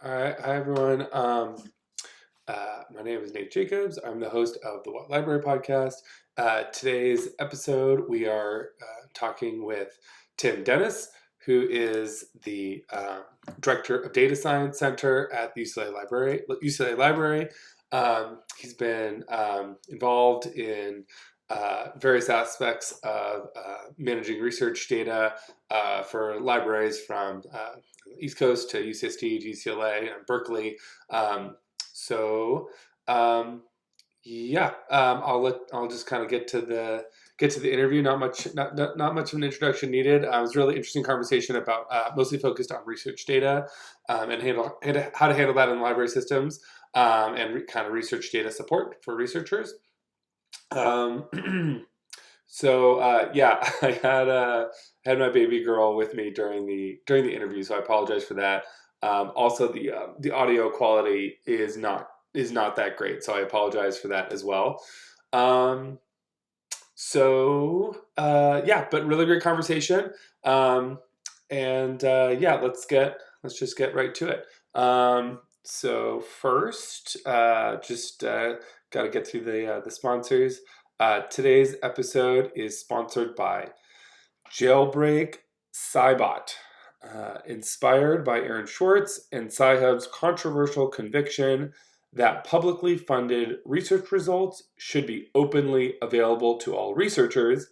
All right. Hi, everyone. My name is Nate Jacobs. I'm the host of the What Library podcast. Today's episode, we are talking with Tim Dennis, who is the director of Data Science Center at the UCLA Library. He's been involved in various aspects of managing research data for libraries from East Coast to UCSD, UCLA, and Berkeley. So I'll just kind of get to the interview. Not much of an introduction needed. It was a really interesting conversation about mostly focused on research data and how to handle that in library systems kind of research data support for researchers. I had my baby girl with me during the interview, so I apologize for that. Also, the audio quality is not that great, so I apologize for that as well. But really great conversation. Let's just get right to it. So first, just got to get through the sponsors. Today's episode is sponsored by Jailbreak Cybot, inspired by Aaron Schwartz and Sci-Hub's controversial conviction that publicly funded research results should be openly available to all researchers.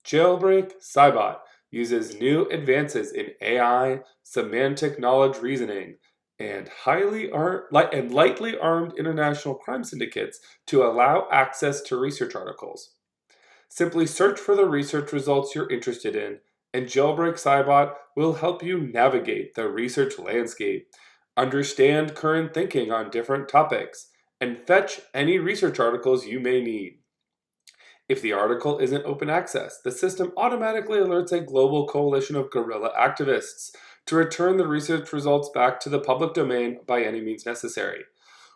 Jailbreak Cybot uses new advances in AI, semantic knowledge reasoning, and lightly armed international crime syndicates to allow access to research articles. Simply search for the research results you're interested in, and Jailbreak Cybot will help you navigate the research landscape, understand current thinking on different topics, and fetch any research articles you may need. If the article isn't open access, the system automatically alerts a global coalition of guerrilla activists to return the research results back to the public domain by any means necessary.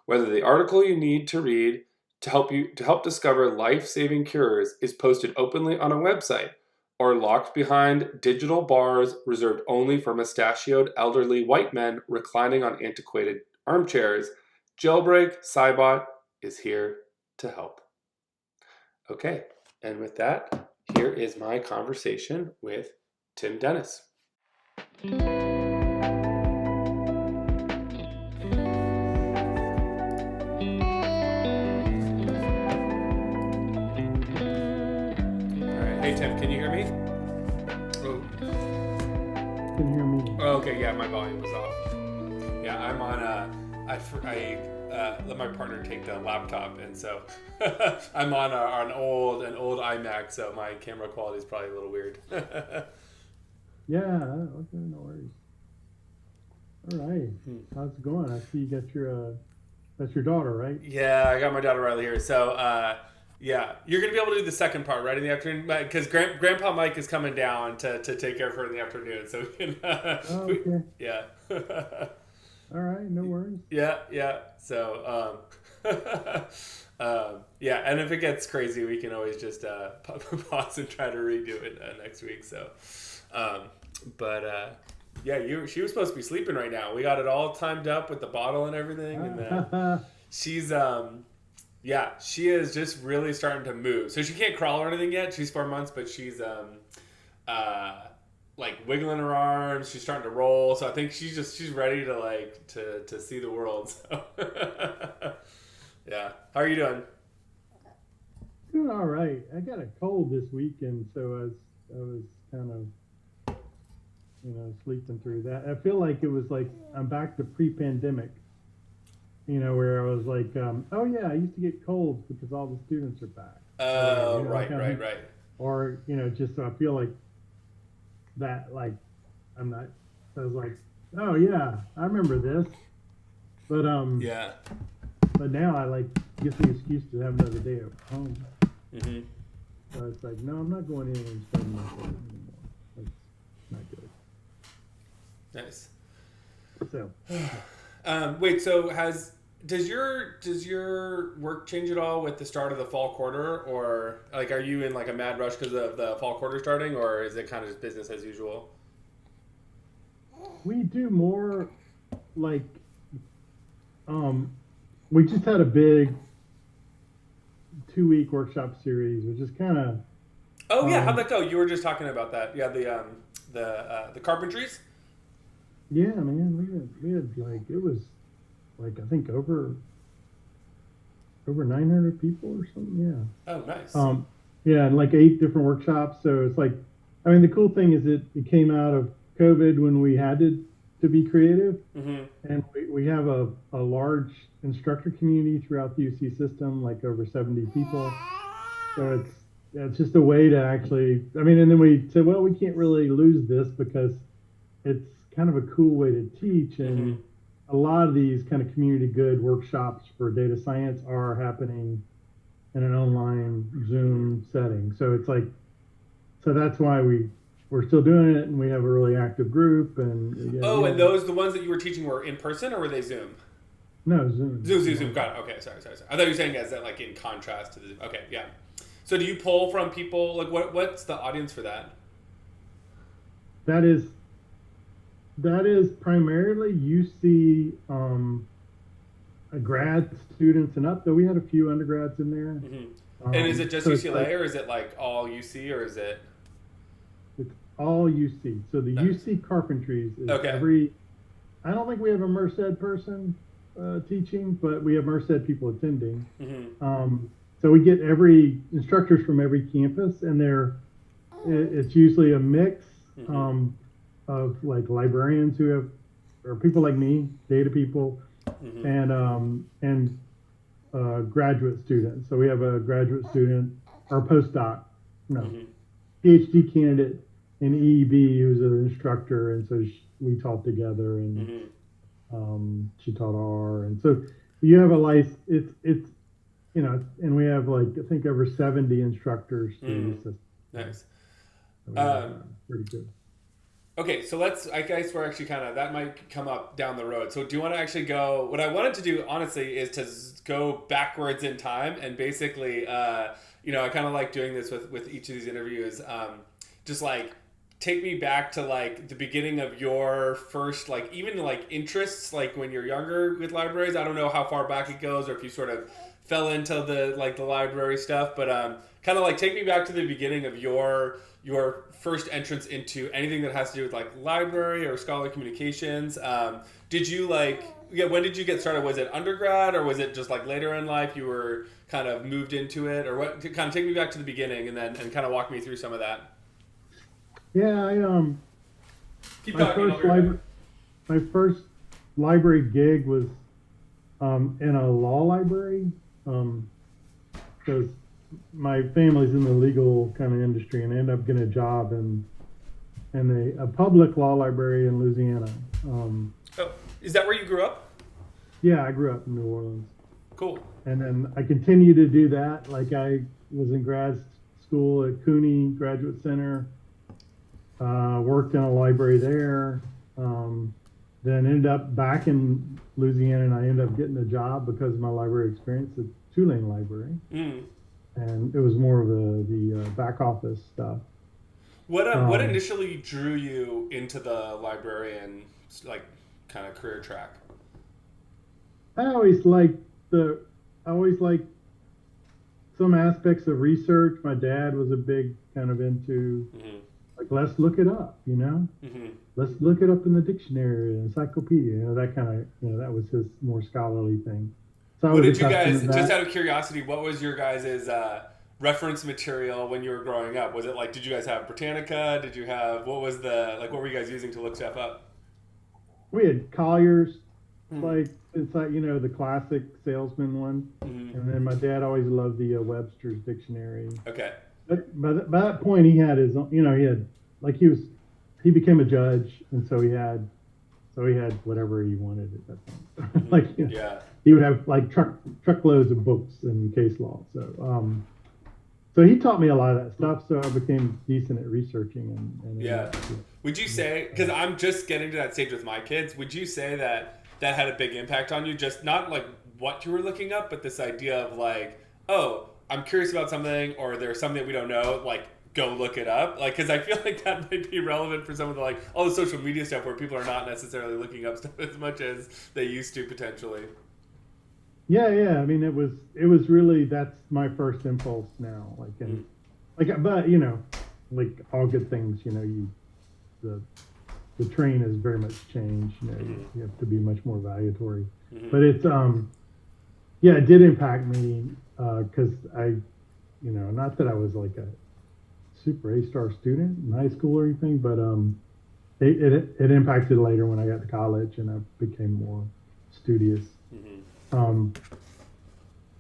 Whether the article you need to read to help discover life-saving cures is posted openly on a website or locked behind digital bars reserved only for mustachioed elderly white men reclining on antiquated armchairs, Jailbreak Cybot is here to help. Okay, and with that, here is my conversation with Tim Dennis. All right. Hey Tim, can you hear me? Oh. Can you hear me? Oh, okay, yeah, my volume was off. Yeah, I'm on I let my partner take the laptop, and so I'm on an old iMac, so my camera quality is probably a little weird. Yeah, okay, no worries. All right, how's it going? I see you got that's your daughter, right? Yeah, I got my daughter Riley here. So, yeah, you're gonna be able to do the second part right in the afternoon, because Grandpa Mike is coming down to take care of her in the afternoon, so we can. Okay. Yeah. All right, no worries. Yeah. So, yeah, and if it gets crazy, we can always just pause and try to redo it next week. So, yeah, she was supposed to be sleeping right now. We got it all timed up with the bottle and everything, and she's she is just really starting to move. So she can't crawl or anything yet. She's 4 months, but she's like wiggling her arms. She's starting to roll. So I think she's ready to see the world. So yeah, how are you doing? Doing all right. I got a cold this week, and so I was kind of sleeping through that. I feel like it was like I'm back to pre-pandemic, where I was like, oh yeah, I used to get colds because all the students are back. Oh, right. Or, just so I feel like that, like, I'm not, I was like, oh yeah, I remember this. But, yeah. But now I get the excuse to have another day at home. Mm-hmm. So it's like, no, I'm not going in and studying my cold anymore. That's not good. Nice. So, wait. So does your work change at all with the start of the fall quarter, or like are you in like a mad rush because of the fall quarter starting, or is it kind of just business as usual? We do more like um, we just had a big 2 week workshop series, which is kind of Oh yeah, how'd um, that go? You were just talking about that. Yeah, the carpentries. yeah, man. We had like it was like I think over 900 people or something. Yeah. Oh nice. Yeah, and like 8 different workshops. So it's like, I mean, the cool thing is it came out of COVID when we had to be creative, Mm-hmm. and we have a large instructor community throughout the UC system, like over 70 people. So it's just a way to actually, I mean, and then we said, well, we can't really lose this because it's kind of a cool way to teach. Mm-hmm. And a lot of these kind of community good workshops for data science are happening in an online Mm-hmm. Zoom setting. So it's like, so that's why we're still doing it, and we have a really active group, and Oh, we and have those the ones that you were teaching were in person or were they Zoom? no Zoom. Zoom, Zoom, Zoom. Yeah. Got it. Okay, sorry. I thought you were saying as that like in contrast to the Zoom. Okay, yeah. So do you pull from people? Like, what's the audience for that? That is that is primarily UC grad students and up. Though we had a few undergrads in there. Mm-hmm. And is it just So it's UCLA like or is it like all UC or is it? it's all UC. So the Nice. UC carpentries is Okay. every. I don't think we have a Merced person teaching, but we have Merced people attending. Mm-hmm. So we get every instructors from every campus, and it's usually a mix Mm-hmm. um, of like librarians who have, or people like me, data people, Mm-hmm. and graduate students. So we have a graduate student or postdoc, no, Mm-hmm. PhD candidate in EEB who's an instructor, and so we taught together, and Mm-hmm. she taught R, and so you have a license. It's and we have like I think over 70 instructors through the Mm. system. So, Nice. so we have Um, pretty good. Okay, so let's. I guess we're actually kind of that might come up down the road. So do you want to actually go? What I wanted to do, honestly, is to go backwards in time and basically, I kind of like doing this with each of these interviews. Just like take me back to like the beginning of your first like even like interests like when you're younger with libraries. I don't know how far back it goes or if you sort of fell into the library stuff, but kind of like take me back to the beginning of your first entrance into anything that has to do with like library or scholarly communications. Did you like yeah? When did you get started? Was it undergrad or was it just like later in life you were kind of moved into it, or what? Kind of take me back to the beginning and then and kind of walk me through some of that. Yeah, Keep my talking. I'll first be right back. library my first library gig was in a law library because my family's in the legal kind of industry, and I ended up getting a job in a public law library in Louisiana. Oh, is that where you grew up? Yeah, I grew up in New Orleans, Cool. and then I continued to do that. Like I was in grad school at CUNY Graduate Center, worked in a library there. Then ended up back in Louisiana, and I ended up getting a job because of my library experience at Tulane Library, Mm. and it was more of the back office stuff. What Um, initially drew you into the librarian like kind of career track? I always liked the I always liked some aspects of research. My dad was a big kind of into Mm-hmm. like let's look it up, Mm-hmm. let's look it up in the dictionary, encyclopedia, that kind of that was his more scholarly thing. So I What was did you accustomed guys, to just that. out of curiosity, what was your guys' reference material when you were growing up? Was it like, did you guys have Britannica? Did you have, what was the, like, what were you guys using to look stuff up? We had Collier's, Mm-hmm. like it's like the classic salesman one, Mm-hmm. and then my dad always loved the Webster's dictionary. Okay. But by that point, he had his own, he had like he became a judge, and so he had whatever he wanted at that point. Mm-hmm. Like Yeah. he would have like truckloads of books and case law. So he taught me a lot of that stuff. So I became decent at researching and Yeah. Would you say, because I'm just getting to that stage with my kids, would you say that that had a big impact on you? Just not like what you were looking up, but this idea of like, oh, I'm curious about something, or there's something that we don't know, like go look it up. Like, because I feel like that might be relevant for some of the like all the social media stuff where people are not necessarily looking up stuff as much as they used to potentially. yeah. I mean, it was really that's my first impulse now. Like and Mm-hmm. like, but like all good things, the the train has very much changed. Mm-hmm. You have to be much more valuatory. Mm-hmm. But it's yeah, it did impact me because not that I was like a super A-star student in high school or anything, but it impacted later when I got to college and I became more studious. Mm-hmm. Um,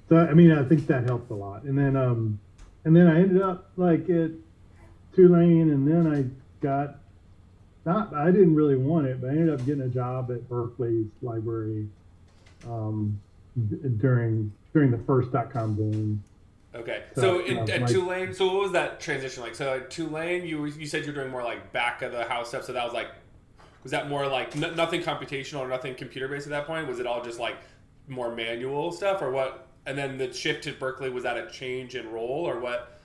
so I mean, I think that helped a lot. And then I ended up like at Tulane, and then I got not I didn't really want it, but I ended up getting a job at Berkeley's library during the first .com boom. Okay, So so at like Tulane, so what was that transition like? So at Tulane, you said you're doing more like back of the house stuff. So that was like, was that more like nothing computational or nothing computer based at that point? Was it all just like more manual stuff, or what? And then the shift to Berkeley, was that a change in role, or what?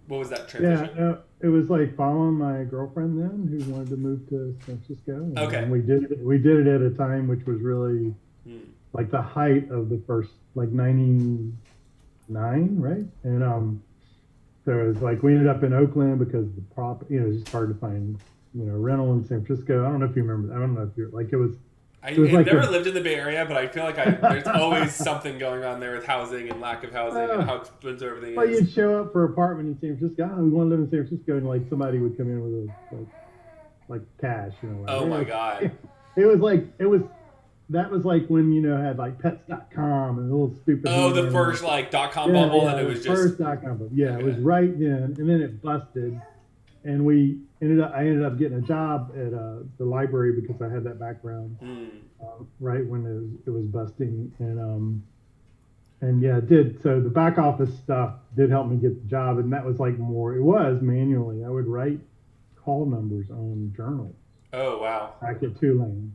What was that yeah, transition? no, it was like following my girlfriend then who wanted to move to San Francisco, Okay. and we did it at a time which was really Hmm. like the height of the first like 99, right? And so it was like we ended up in Oakland because the it's just hard to find rental in San Francisco. I don't know if you remember. I don't know if you're like I it was have like never the lived in the Bay Area, but I feel like there's always something going on there with housing and lack of housing and uh, how expensive everything well, is. you'd show up for an apartment in San Francisco. Oh, we want to live in San Francisco, and like somebody would come in with like cash, like Oh my god. it was like it was that was like when had like pets.com and little stupid Oh, the hand. first like .com Yeah, bubble, yeah, and it the was just first .com. But yeah, it was okay. right then, and then it busted, and I ended up getting a job at the library because I had that background Hmm. right when it was busting, and yeah, it did. So the back office stuff did help me get the job, and that was like more. It was manually. I would write call numbers on journals Oh wow. back at Tulane,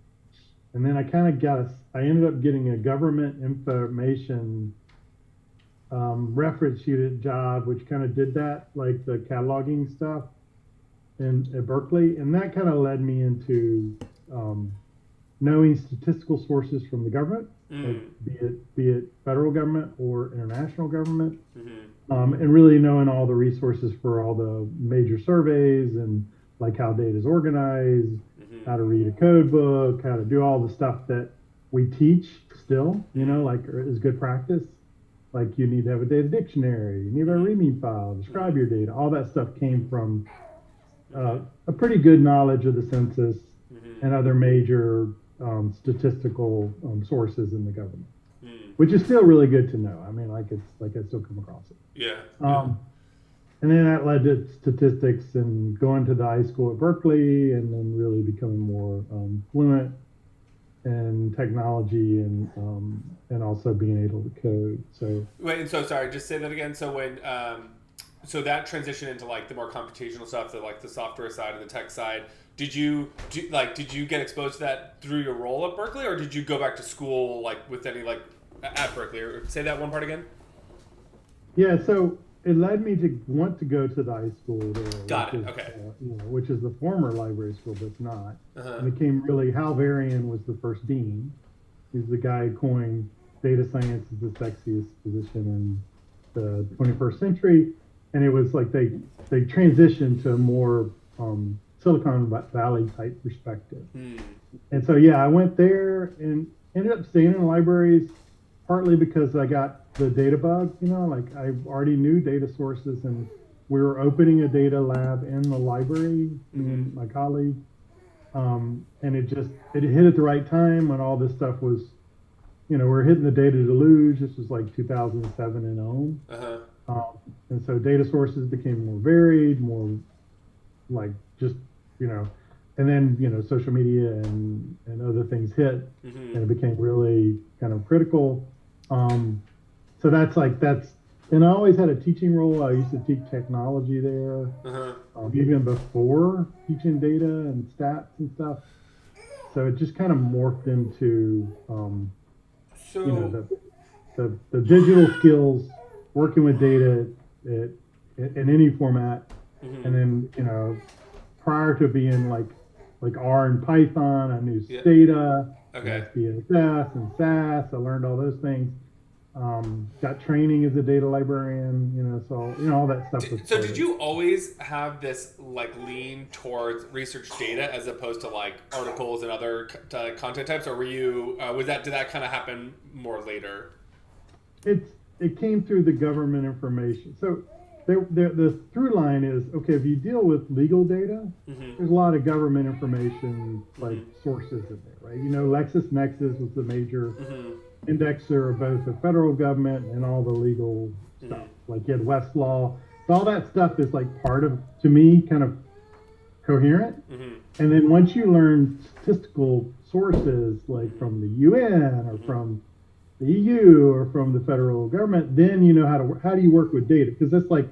and then I ended up getting a government information reference unit job, which kind of did that, like the cataloging stuff in at Berkeley, and that kind of led me into um, knowing statistical sources from the government, like Hmm. be it federal government or international government, Hmm. and really knowing all the resources for all the major surveys and like how data is organized, Hmm. how to read a code book, how to do all the stuff that we teach still, Hmm. like is good practice. Like you need to have a data dictionary, you need to have a Hmm. README file, describe Hmm. your data. All that stuff came from Hmm. a pretty good knowledge of the census Hmm. and other major statistical sources in the government, Hmm. which is still really good to know. I mean, like it's like I still come across it. Yeah. Yeah. Um, and then that led to statistics and going to the high school at Berkeley, and then really becoming more fluent in technology and also being able to code. So Wait, and so sorry, just say that again. So when so that transition into like the more computational stuff, the like the software side and the tech side, did you get exposed to that through your role at Berkeley, or did you go back to school like with any like at Berkeley? Or say that one part again. yeah, so it led me to want to go to the high school there, Got it. Okay. which is the former library school, but it's not. Uh huh. And became really Hal Varian was the first dean. He's the guy who coined data science is the sexiest position in the 21st century, and it was like they transitioned to a more Silicon Valley type perspective. Hmm. And so yeah, I went there and ended up staying in libraries partly because I got the data bug, like I already knew data sources, and we were opening a data lab in the library, me Mm-hmm. and my colleague. And it hit at the right time when all this stuff was, we're hitting the data deluge. This was like 2007 and on. Uh huh. And so data sources became more varied, more like just, you know, and then, social media and other things hit, Mm-hmm. and it became really kind of critical. Um, so and I always had a teaching role. I used to teach technology there, Uh huh. even before teaching data and stats and stuff. So it just kind of morphed into, you know, So. the digital skills, working with data at, in any format, Mm-hmm. and then prior to being like R and Python, I knew Yeah. Stata and Okay. SPSS and SAS. I learned all those things, Got training as a data librarian, so all that stuff was So part did of it. you always have this like lean towards research data as opposed to like articles and other content types, or were you was that did that kind of happen more later? It came through the government information. So the through line is okay. If you deal with legal data, Mm-hmm. there's a lot of government information like Mm-hmm. sources in there, right? LexisNexis was the major Mm-hmm. indexer of both the federal government and all the legal Mm-hmm. stuff. Like you had Westlaw. So all that stuff is like part of, to me, kind of coherent. Mm-hmm. And then once you learn statistical sources like Mm-hmm. from the UN or Mm-hmm. from the EU or from the federal government, then you know how do you work with data? Because that's like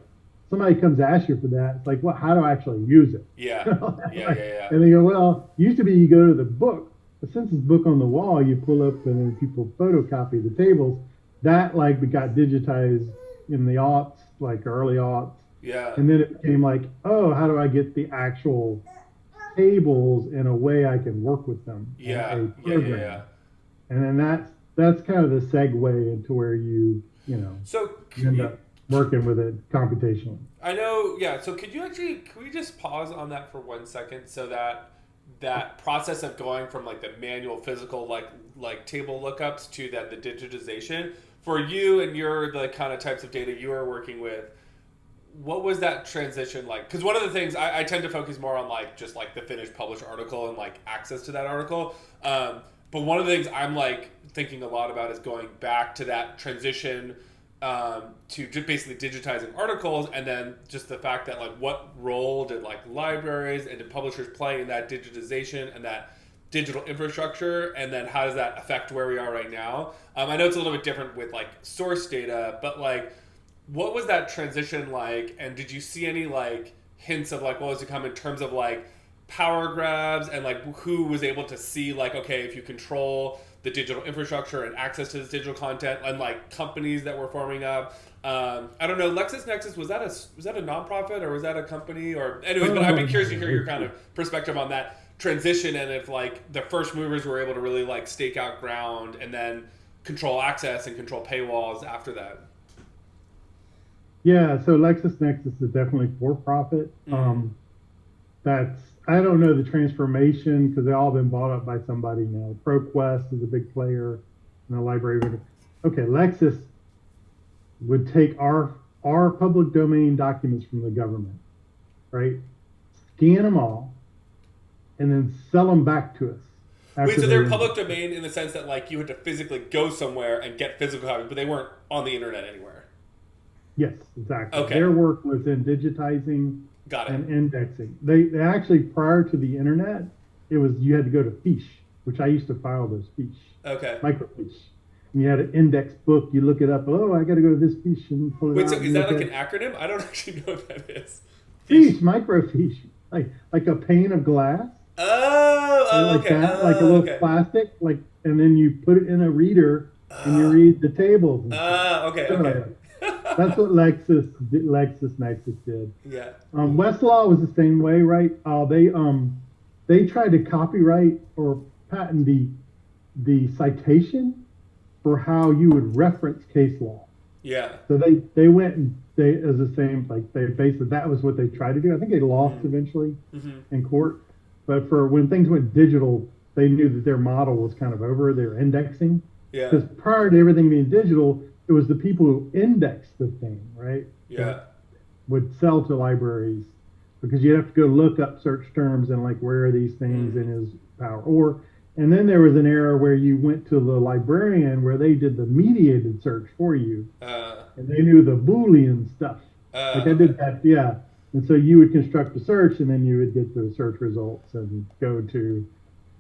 somebody comes to ask you for that. It's like, well, how do I actually use it? Yeah. Yeah. Yeah. Yeah. And they go, well, used to be you go to the book, the census book on the wall, you pull up and then people photocopy the tables. That like got digitized in the aughts, like early aughts. Yeah. And then it became like, oh, how do I get the actual tables in a way I can work with them in Yeah. a Yeah. Yeah. Yeah. program? And then that's kind of the segue into where So you can end you? up working with it computationally. I know. Yeah. So could you actually? Can we just pause on that for 1 second so that that process of going from like the manual physical like table lookups to then the digitization for you and your the kind of types of data you are working with, what was that transition like? Because one of the things I tend to focus more on like just like the finished published article and like access to that article. But one of the things I'm like thinking a lot about is going back to that transition to just basically digitizing articles, and then just the fact that like what role did like libraries and did publishers play in that digitization and that digital infrastructure, and then how does that affect where we are right now? I know it's a little bit different with like source data, but like what was that transition like, and did you see any like hints of like what was to come in terms of like power grabs and like who was able to see like, okay, if you control the digital infrastructure and access to this digital content, and like companies that were forming up? I don't know, LexisNexis, was that a nonprofit or was that a company? Or anyways, but I'd Oh, be curious to no, hear your kind of perspective on that transition, and if like the first movers were able to really like stake out ground and then control access and control paywalls after that. yeah. So LexisNexis is definitely for profit. Mm-hmm. That's I don't know the transformation because they all been bought up by somebody now. ProQuest is a big player in the library. Okay, Lexis would take our public domain documents from the government, right? Scan them all, and then sell them back to us Wait, after so they they're index. public domain in the sense that like you had to physically go somewhere and get physical copies, but they weren't on the internet anywhere. Yes, exactly. Okay, Their work was in digitizing got it. and indexing. They actually prior to the internet, it was you had to go to Fiche, which I used to file those Fiche, Okay. microfiche. And you had an index book, you look it up, oh, I gotta go to this Fiche and pull it Wait, so out is and that look like at an acronym? I don't actually know what that is. Fiche, Fiche. microfiche, like a pane of glass, Oh, oh, like okay. that, like a Oh, little okay. plastic, like, and then you put it in a reader and you Ah, read the tables and stuff. okay, okay. So that's what LexisNexis did. Yeah. Westlaw was the same way, right? They tried to copyright or patent the citation for how you would reference case law. Yeah. So they went and they as the same like they basically that was what they tried to do. I think they lost Mm-hmm. eventually Mm-hmm. in court, but for when things went digital, they knew that their model was kind of over. Their indexing Yeah. because prior to everything being digital, it was the people who indexed the thing, right? Yeah. That would sell to libraries because you'd have to go look up search terms and like where are these things in Mm-hmm. his power or and then there was an era where you went to the librarian where they did the mediated search for you Uh, and they knew the Boolean stuff. Like I okay. did that, yeah. And so you would construct a search and then you would get the search results and go to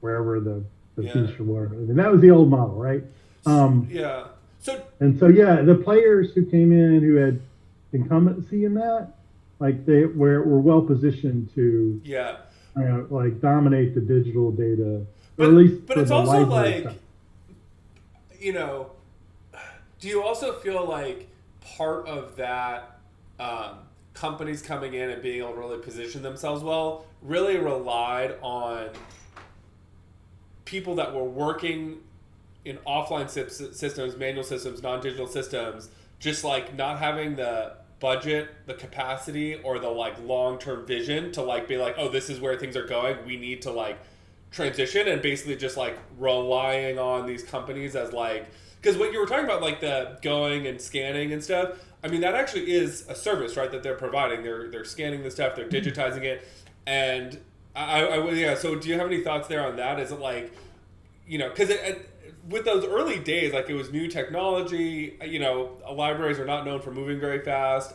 wherever the Yeah. feature were. And that was the old model, right? Yeah. So, And so, yeah, the players who came in who had incumbency in that, like they were well positioned to yeah. like dominate the digital data, or at least But for it's the also library stuff. like, you know, do you also feel like part of that companies coming in and being able to really position themselves well really relied on people that were working in offline systems, manual systems, non-digital systems, just like not having the budget, the capacity, or the like long-term vision to like be like, oh, this is where things are going. We need to like transition, and basically just like relying on these companies as like, because what you were talking about, like the going and scanning and stuff, I mean that actually is a service, right, that they're providing. They're scanning the stuff, they're digitizing it. And yeah, so do you have any thoughts there on that? Is it like, because with those early days, like it was new technology, libraries are not known for moving very fast.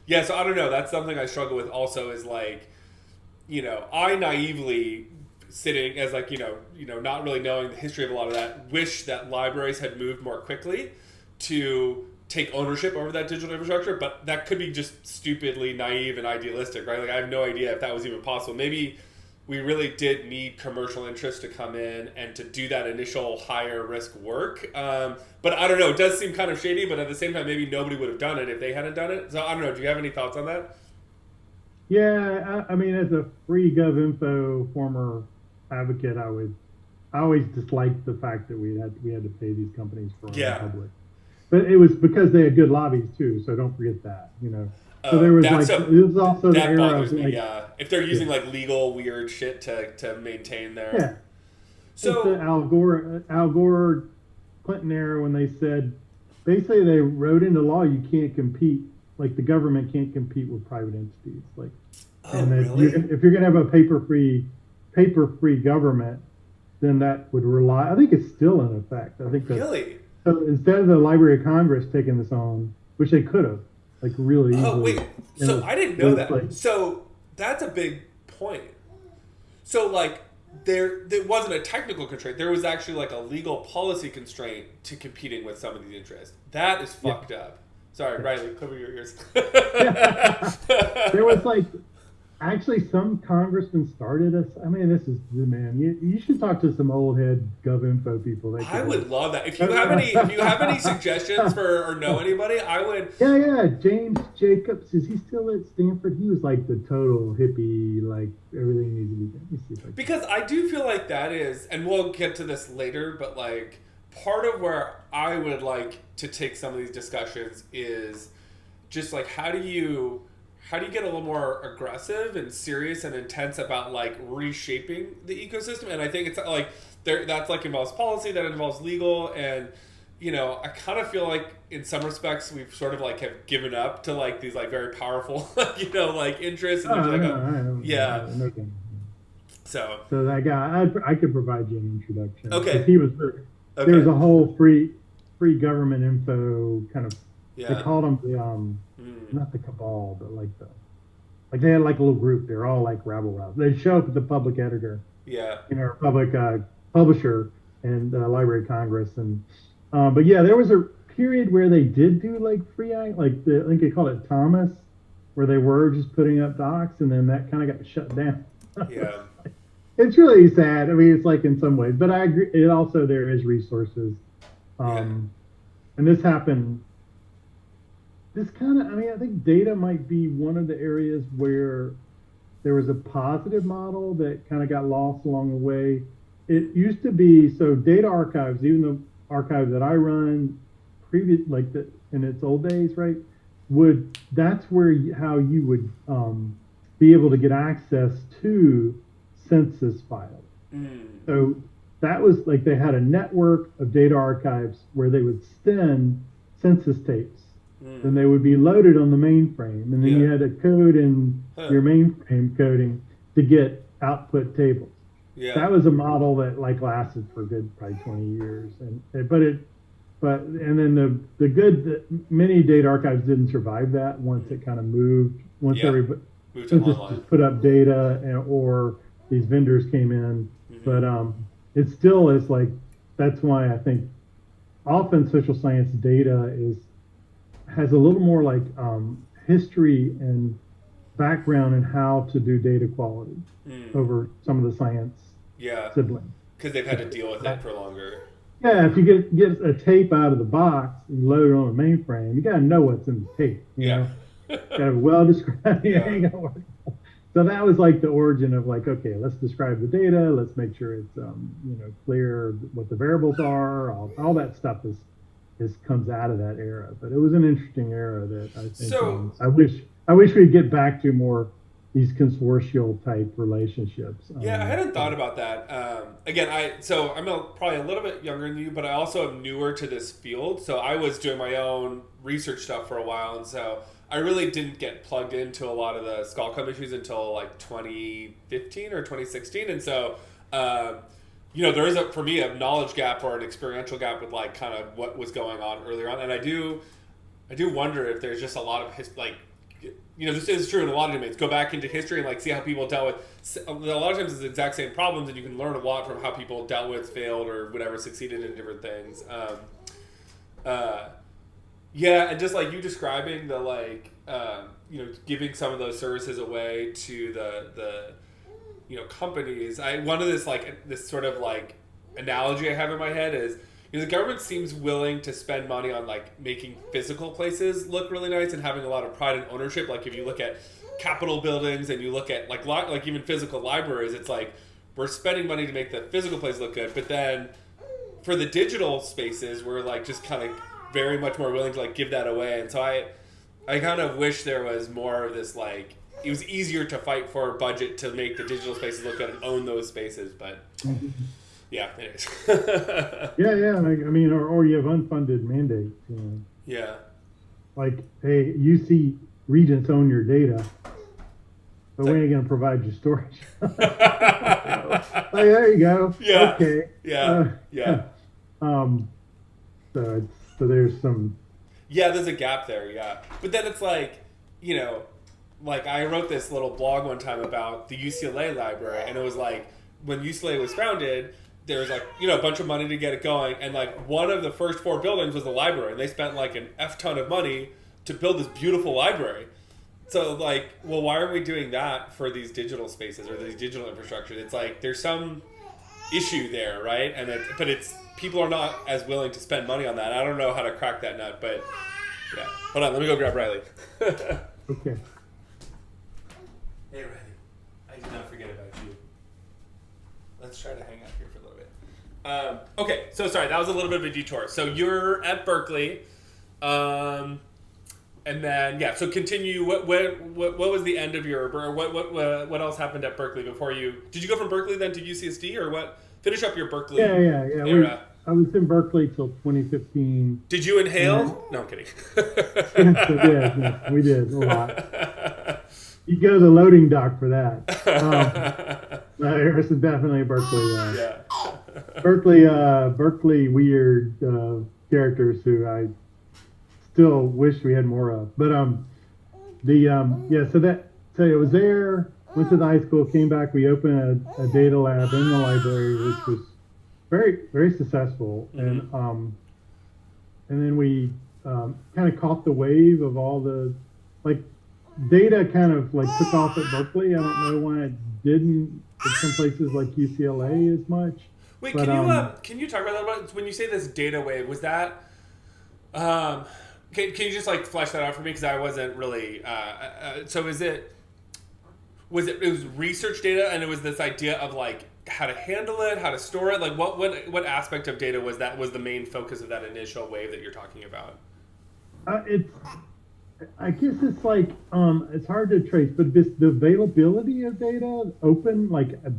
Yeah, so I don't know, that's something I struggle with also, is like, I naively, sitting as like, not really knowing the history of a lot of that, wish that libraries had moved more quickly to take ownership over that digital infrastructure, but that could be just stupidly naive and idealistic, right? Like I have no idea if that was even possible. Maybe we really did need commercial interest to come in and to do that initial higher risk work. But I don't know, it does seem kind of shady, but at the same time, maybe nobody would have done it if they hadn't done it. So I don't know, do you have any thoughts on that? Yeah, I mean, as a free GovInfo former advocate, I always disliked the fact that we had to pay these companies for our public. But it was because they had good lobbies too, so don't forget that, So there was like, it was also the era of like, yeah. If they're using like legal weird shit to maintain their, yeah. So it's the Al Gore, Clinton era, when they said, basically they wrote into law you can't compete, like the government can't compete with private entities, like, and really? if you're gonna have a paper free government, then that would rely. I think it's still in effect. I think that, really. So instead of the Library of Congress taking this on, which they could have, like really easily. Oh wait, so I didn't know that. Like, so that's a big point. So like there wasn't a technical constraint. There was actually like a legal policy constraint to competing with some of these interests. That is fucked up. Sorry, Riley, cover your ears. There was like, actually, some congressmen started us. I mean, this is, man. You should talk to some old head GovInfo people. I would love that. If you have any suggestions for or know anybody, I would. Yeah. James Jacobs, is he still at Stanford? He was like the total hippie, like everything needs to be done. Let me see if I can. Because I do feel like that is, and we'll get to this later, but like part of where I would like to take some of these discussions is just like how do you get a little more aggressive and serious and intense about like reshaping the ecosystem? And I think it's like that's like involves policy, that involves legal, and I kind of feel like in some respects we've sort of like have given up to like these like very powerful like interests. And So that guy, I could provide you an introduction. Okay. He was there was a whole free government info kind of. Yeah. They called them the not the cabal, but like they had like a little group. They're all like rabble. They show up at the public editor. Yeah. Public publisher and Library of Congress, and but yeah, there was a period where they did do like free act, like I think they called it Thomas, where they were just putting up docs, and then that kind of got shut down. Yeah. It's really sad. I mean, it's like in some ways, but I agree. It also, there is resources, and this happened. This kind of, I mean, I think data might be one of the areas where there was a positive model that kind of got lost along the way. It used to be, so data archives, even the archive that I run, in its old days, right? That's where how you would be able to get access to census files. So that was like, they had a network of data archives where they would send census tapes. Then they would be loaded on the mainframe, and then you had to code in your mainframe coding to get output tables. Yeah. That was a model that like lasted for a good probably 20 years, and then many data archives didn't survive that once it kind of moved. Once everybody just put up data, or these vendors came in, but it still is like, that's why I think often social science data has a little more like history and background in how to do data quality over some of the science siblings. Because they've had to deal with it for longer. Yeah, if you get a tape out of the box and load it on a mainframe, you got to know what's in the tape. You know? Got to well described. So that was like the origin of like, okay, let's describe the data. Let's make sure it's clear what the variables are. All that stuff is comes out of that era. But it was an interesting era that I think So I wish we'd get back to more these consortial type relationships. yeah, I hadn't thought about that. Again, I'm probably a little bit younger than you, but I also am newer to this field. So I was doing my own research stuff for a while, and so I really didn't get plugged into a lot of the Skullcom issues until like 2015 or 2016, and so. There is for me a knowledge gap or an experiential gap with like kind of what was going on earlier on, and I do wonder if there's just a lot of this is true in a lot of domains. Go back into history and like see how people dealt with. A lot of times it's the exact same problems, and you can learn a lot from how people dealt with, failed, or whatever, succeeded in different things. Yeah, and just like you describing the like, giving some of those services away to the companies. One of this sort of like analogy I have in my head is the government seems willing to spend money on like making physical places look really nice and having a lot of pride and ownership. Like if you look at Capitol buildings and you look at like even physical libraries, it's like we're spending money to make the physical place look good, but then for the digital spaces, we're like just kind of very much more willing to like give that away. And so I kind of wish there was more of this like it was easier to fight for a budget to make the digital spaces look good and own those spaces, but. Yeah, it is. Yeah. I mean, or you have unfunded mandates. Yeah. Like, hey, UC regents own your data, but when are you going to provide your storage? Like, there you go. Yeah. Okay. Yeah. So there's some. Yeah, there's a gap there. Yeah, but then it's like, like I wrote this little blog one time about the UCLA Library, and it was like when UCLA was founded. There was like, a bunch of money to get it going. And like one of the first 4 buildings was the library. And they spent like an F ton of money to build this beautiful library. So like, well, why are we doing that for these digital spaces or these digital infrastructure? It's like, there's some issue there, right? But people are not as willing to spend money on that. I don't know how to crack that nut, but yeah. Hold on, let me go grab Riley. Okay. Hey Riley, I did not forget about you. Let's try to hang out here for a little bit. Okay, so sorry, that was a little bit of a detour. So you're at Berkeley, and then so continue. What was the end of your or what else happened at Berkeley before you? Did you go from Berkeley then to UCSD or what? Finish up your Berkeley. Yeah. Era. I was in Berkeley till 2015. Did you inhale? No, I'm kidding. We did a lot. You go to the loading dock for that. Harris is definitely a Berkeley. Berkeley weird characters who I still wish we had more of. But so it was there. Went to the high school, came back. We opened a data lab in the library, which was very very successful. Mm-hmm. And then we kind of caught the wave of all the like. Data kind of like took off at Berkeley. I don't know why it didn't in some places like UCLA as much. Wait, but, can you talk about that? When you say this data wave, was that? Can you just like flesh that out for me because I wasn't really. So was it was research data and it was this idea of like how to handle it, how to store it? Like what aspect of data was the main focus of that initial wave that you're talking about? I guess it's like it's hard to trace, but the availability of data,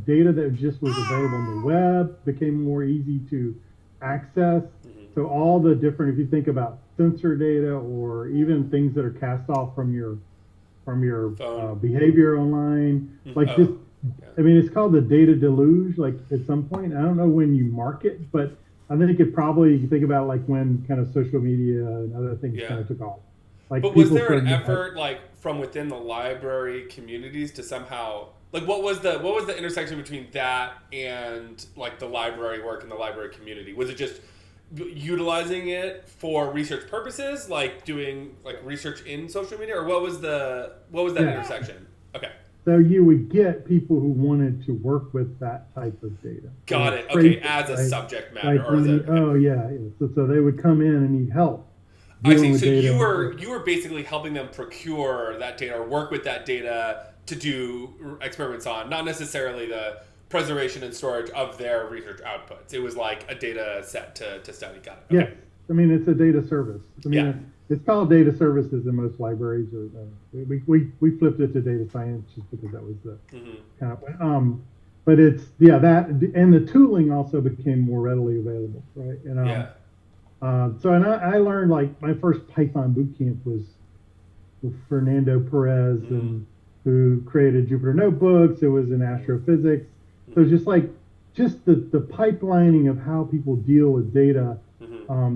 data that just was available on the web became more easy to access. Mm-hmm. So all the different, if you think about sensor data or even things that are cast off from your behavior online, I mean, it's called the data deluge. Like at some point, I don't know when you mark it, but I think it probably you think about like when kind of social media and other things kind of took off. Like, but was there an effort like from within the library communities to somehow like what was the intersection between that and like the library work and the library community? Was it just utilizing it for research purposes, like doing like research in social media, or what was that intersection? Okay. So you would get people who wanted to work with that type of data. Got it. Okay, as a subject matter. So they would come in and need help. I see. So you were basically helping them procure that data or work with that data to do experiments on, not necessarily the preservation and storage of their research outputs. It was like a data set to study. Got it. Okay. Yes. I mean, it's a data service. I mean, Yeah. it's called data services in most libraries. Or we flipped it to data science just because that was the kind of. But it's that and the tooling also became more readily available, right? And so I learned like my first Python boot camp was with Fernando Perez and who created Jupyter Notebooks. It was in astrophysics. So just the pipelining of how people deal with data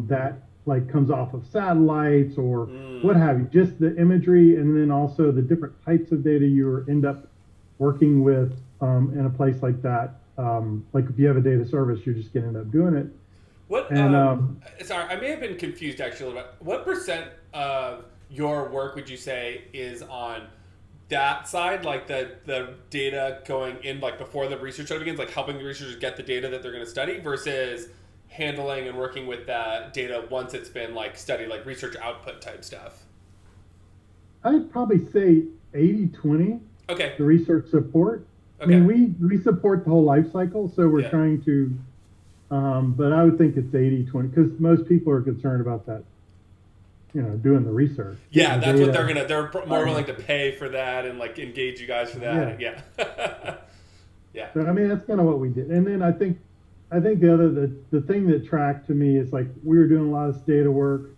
that like comes off of satellites or what have you, just the imagery, and then also the different types of data you end up working with in a place like that. Like if you have a data service, you're just going to end up doing it. What? And, sorry, I may have been confused actually. About what percent of your work would you say is on that side, like the data going in like before the research study begins, like helping the researchers get the data that they're going to study, versus handling and working with that data once it's been like studied, like research output type stuff? I'd probably say 80-20. Okay. The research support. Okay. I mean, we support the whole life cycle, so we're trying to, but I would think it's 80-20 because most people are concerned about that, doing the research. Yeah, that's what they're more willing to pay for that and like engage you guys for that. Yeah. Yeah. So I mean, that's kind of what we did. And then I think the thing that tracked to me is like we were doing a lot of data work,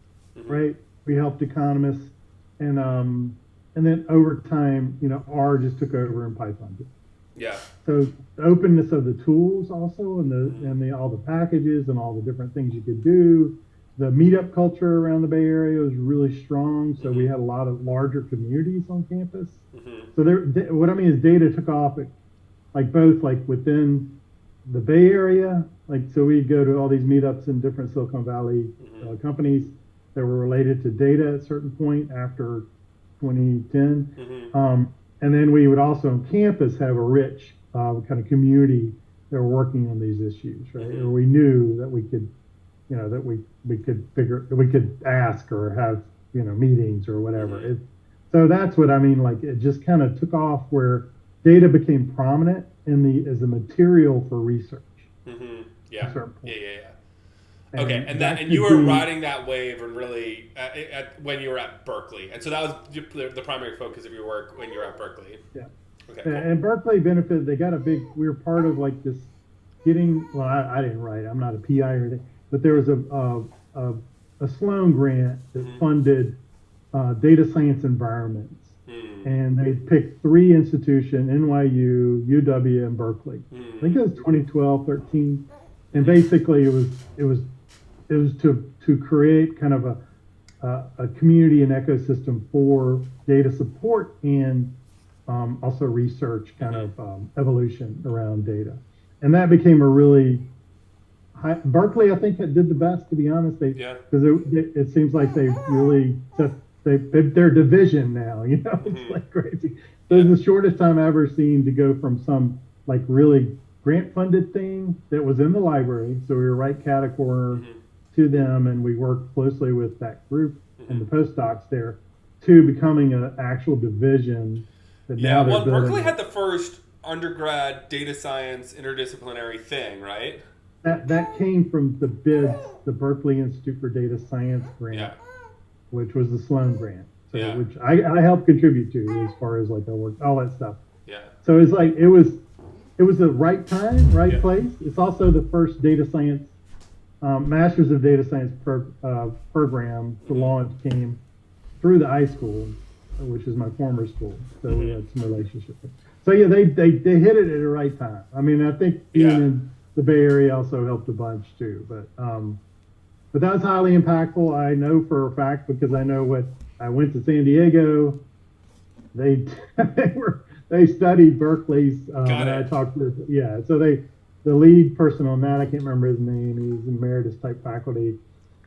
right? We helped economists, and then over time, R just took over in Python. Yeah. So the openness of the tools also, and the all the packages and all the different things you could do. The meetup culture around the Bay Area was really strong, so we had a lot of larger communities on campus. So what I mean is data took off, both within the Bay Area, so we'd go to all these meetups in different Silicon Valley companies that were related to data at a certain point after 2010. And then we would also on campus have a rich kind of community that were working on these issues, right? Or we knew that we could, that we could ask or have, meetings or whatever. So that's what I mean. Like it just kind of took off where data became prominent as a material for research. Yeah. Okay, and you were riding that wave and really when you were at Berkeley, and so that was the primary focus of your work when you were at Berkeley. Yeah. Okay. Cool. And Berkeley benefited. They got we were part of like this getting. Well, I didn't write. I'm not a PI or anything, but there was a Sloan grant that funded data science environments, and they picked 3 institutions: NYU, UW, and Berkeley. I think it was 2012, 13, and basically it was to create kind of a community and ecosystem for data support and also research kind of evolution around data. And that became a really Berkeley, I think, did the best, to be honest. Because it seems like they really their division now. It's like crazy. So it's the shortest time I've ever seen to go from some like really grant funded thing that was in the library. So we were right cat-a-corner to them, and we worked closely with that group and the postdocs there, to becoming an actual division. That Berkeley had the first undergrad data science interdisciplinary thing, right? That came from the bids, the Berkeley Institute for Data Science grant, which was the Sloan grant, which I helped contribute to as far as like I worked, all that stuff. Yeah. So it's like it was the right time, right place. It's also the first data science Masters of Data Science program to launch came through the iSchool, which is my former school. So we had some relationship. So they hit it at the right time. I mean, I think being in the Bay Area also helped a bunch too. But that was highly impactful. I know for a fact because I know I went to San Diego. They studied Berkeley's. And I talked to So the lead person on that, I can't remember his name. He's emeritus type faculty.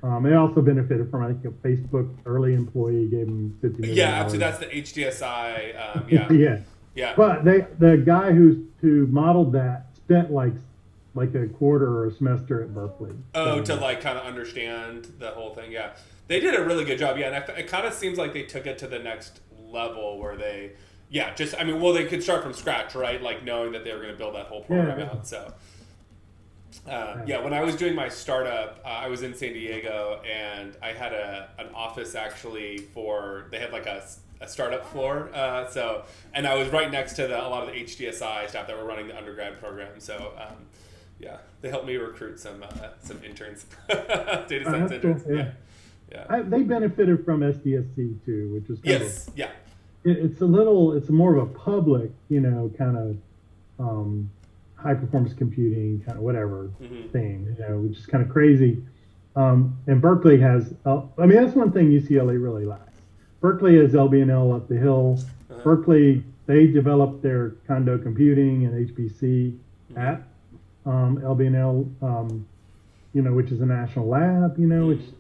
They also benefited from, I think, a Facebook early employee gave him $50 million. Yeah, absolutely. That's the HDSI. Yeah. But the guy who modeled that spent like a quarter or a semester at Berkeley. To like kind of understand the whole thing. Yeah, they did a really good job. Yeah, and it kind of seems like they took it to the next level where they Yeah, just I mean, well, they could start from scratch, right? Like knowing that they were going to build that whole program Yeah. out. So, Yeah. yeah, when I was doing my startup, I was in San Diego, and I had an office actually for they had like a startup floor. And I was right next to a lot of the HDSI staff that were running the undergrad program. So, yeah, they helped me recruit some interns, data science That's cool. interns. Yeah. Yeah, yeah. They benefited from SDSC too, which was kind of Yes, yeah. it's more of a public, kind of high performance computing kind of whatever Hmm. thing, which is kind of crazy. And Berkeley has, I mean, that's one thing UCLA really lacks. Berkeley has LBNL up the hill. Uh-huh. Berkeley, they developed their condo computing and HPC Hmm. at LBNL, which is a national lab, which, Hmm.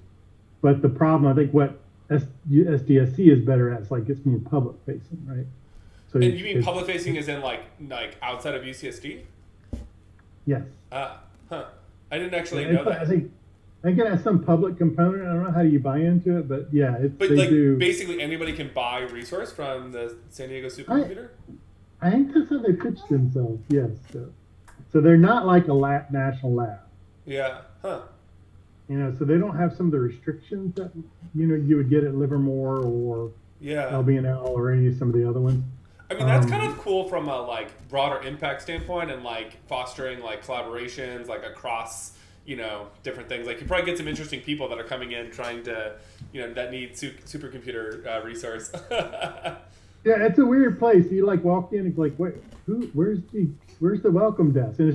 but the problem, I think what SDSC is better at is like it's more public facing, right? So And you mean it's, public facing is in like outside of UCSD? yes. Huh. I didn't actually Yeah, know I that. think it has some public component. I don't know how you buy into it, but yeah, But they like do. basically anybody can buy resource from the San Diego I supercomputer? I think that's how they pitch themselves. Yes, so they're not like a national lab, Yeah. Huh. so they don't have some of the restrictions that you would get at Livermore or Yeah. LBNL or some of the other ones. I mean that's kind Um, of cool from a like broader impact standpoint and like fostering like collaborations like across different things. Like you probably get some interesting people that are coming in trying to that need supercomputer resource. yeah, it's a weird place. You like walk in, it's like, wait, where's the welcome desk? And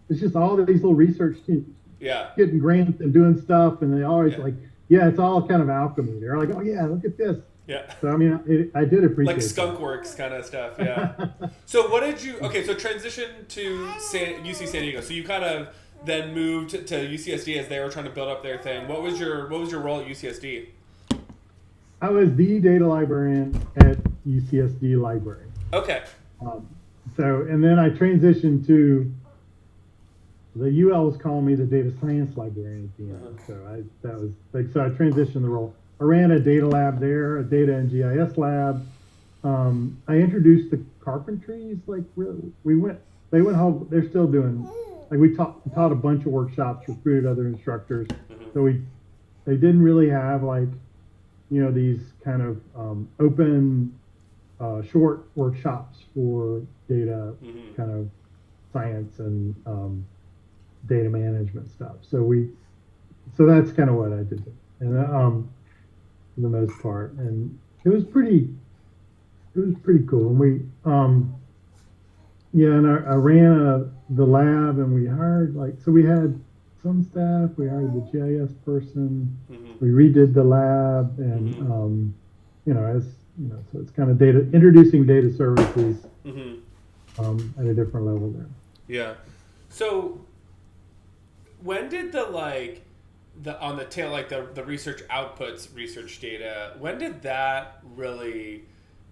it's just all these little research teams Yeah. getting grants and doing stuff, and they always Yeah. like, yeah, it's all kind of alchemy. They're like, oh yeah, look at this. Yeah. So I mean, I did Like appreciate skunk works kind of stuff, yeah. So what did you? Okay, so transition to UC San Diego. So you kind of then moved to UCSD as they were trying to build up their thing. What was your role at UCSD? I was the data librarian at UCSD Library. Okay. Um, and then I transitioned to the UL was calling me the data science librarian at the Uh-huh. end. So I transitioned the role. I ran a data lab there, a data and GIS lab. I introduced the carpentries. Like they went home. They're still doing. Like we taught a bunch of workshops, recruited other instructors. Hmm. So they didn't really have like these kind of open short workshops for data Hmm. kind of science and data management stuff. So that's kind of what I did, and for the most part, and it was pretty cool. And and I ran the lab, and we hired so we had some staff. We hired the GIS person. Hmm. We redid the lab, and Hmm. so it's kind of introducing data services Hmm. at a different level there. Yeah. So when did the on the tail like the research outputs research data when did that really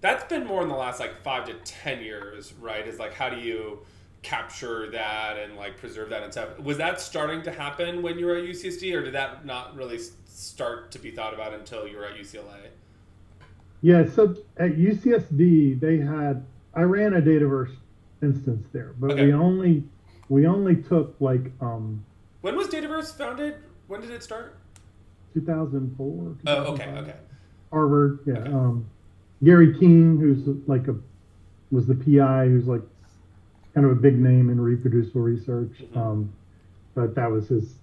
that's been more in the last like 5 to 10 years, right? Is like how do you capture that and like preserve that and stuff? Was that starting to happen when you were at UCSD, or did that not really start to be thought about until you were at UCLA? Yeah, so at UCSD I ran a Dataverse instance there, but Okay. we only took like When was Dataverse founded? When did it start? 2004, Oh, okay, 2005. okay, Harvard, yeah. okay. Gary King, who's was the PI, who's like kind of a big name in reproducible research. Hmm. But that was his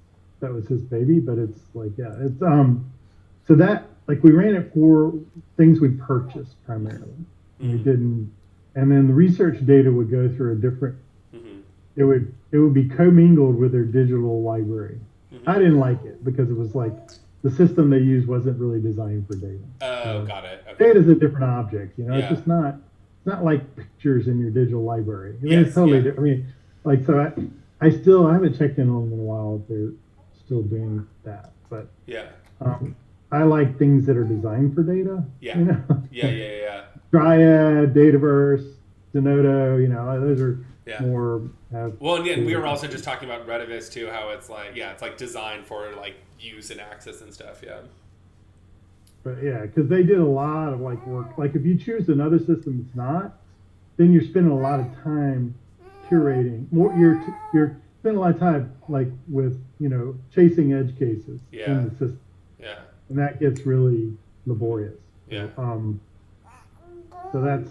baby. But it's like, yeah, it's so that like we ran it for things we purchased primarily. And we Hmm. didn't, and then the research data would go through a different. Hmm. It would be commingled with their digital library. I Hmm. didn't like it because it was like the system they used wasn't really designed for data. Oh, So got it. Okay. data's a different object. It's Yeah. just not. It's not like pictures in your digital library. I mean, it's Yes. totally Yeah. different. I mean, like so. I haven't checked in on them in a while if they're still doing that, but Yeah. I like things that are designed for data. Yeah. You know, Yeah. Yeah. Yeah. Dryad, Dataverse, Denodo. Those are Yeah. more have. Well, and, yeah, and we were also just talking about Redivis too, how it's like, yeah, it's like designed for like use and access and stuff. Yeah. But yeah, because they did a lot of like work. Like if you choose another system, it's not. then you're spending a lot of time curating. More, you're spending a lot of time like with chasing edge cases Yeah. in the system, Yeah. and that gets really laborious. Yeah. So that's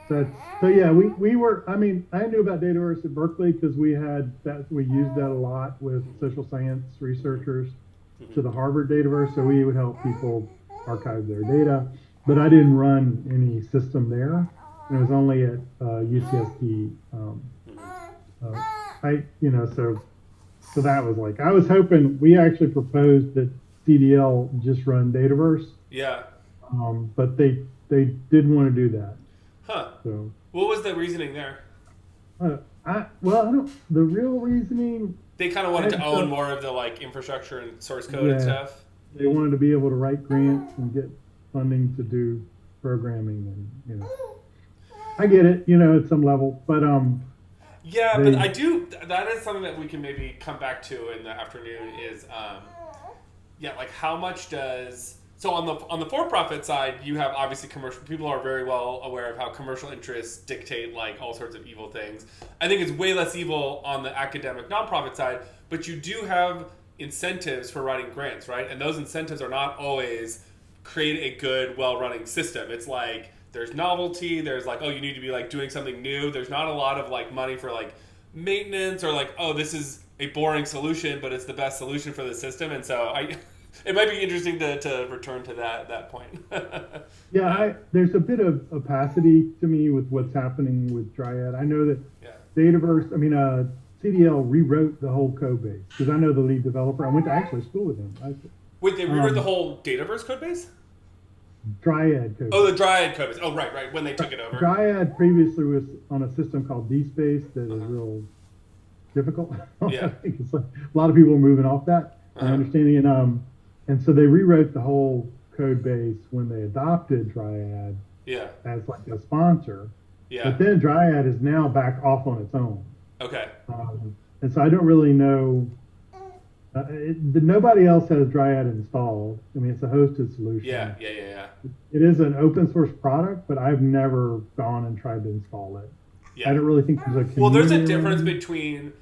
so yeah. We were. I mean, I knew about Dataverse at Berkeley because we used that a lot with social science researchers to the Harvard Dataverse. So we would help people archive their data, but I didn't run any system there. It was only at UCSD. Uh, so that was like I was hoping we actually proposed that CDL just run Dataverse, Yeah. but they didn't want to do that. Huh. So What was the reasoning there? I don't. The real reasoning They kind of wanted to own more of the like infrastructure and source code and stuff. they wanted to be able to write grants and get funding to do programming, and I get it, at some level, but Yeah, but I do. That is something that we can maybe come back to in the afternoon. Is like how much does on the for-profit side, you have obviously commercial people are very well aware of how commercial interests dictate like all sorts of evil things. I think it's way less evil on the academic nonprofit side, but you do have incentives for writing grants, right? And those incentives are not always create a good, well-running system. It's like there's novelty, there's like, oh, you need to be like doing something new. There's not a lot of like money for like maintenance or like, oh, this is a boring solution, but it's the best solution for the system. And so it might be interesting to return to that point. Yeah, there's a bit of opacity to me with what's happening with Dryad. I know that Dataverse, CDL rewrote the whole code base because I know the lead developer. I went to actually school with him. Wait, they rewrote the whole Dataverse code base? Dryad code. Oh, the Dryad code base. Oh, right. When they took it over. Dryad previously was on a system called DSpace that is real difficult. Yeah. It's like a lot of people are moving off that. My understanding, and so they rewrote the whole code base when they adopted Dryad as like a sponsor. Yeah. But then Dryad is now back off on its own. Okay. And so I don't really know. Nobody else has Dryad installed. I mean, it's a hosted solution. Yeah. It is an open source product, but I've never gone and tried to install it. Yeah. I don't really think there's a community. Well, there's a difference between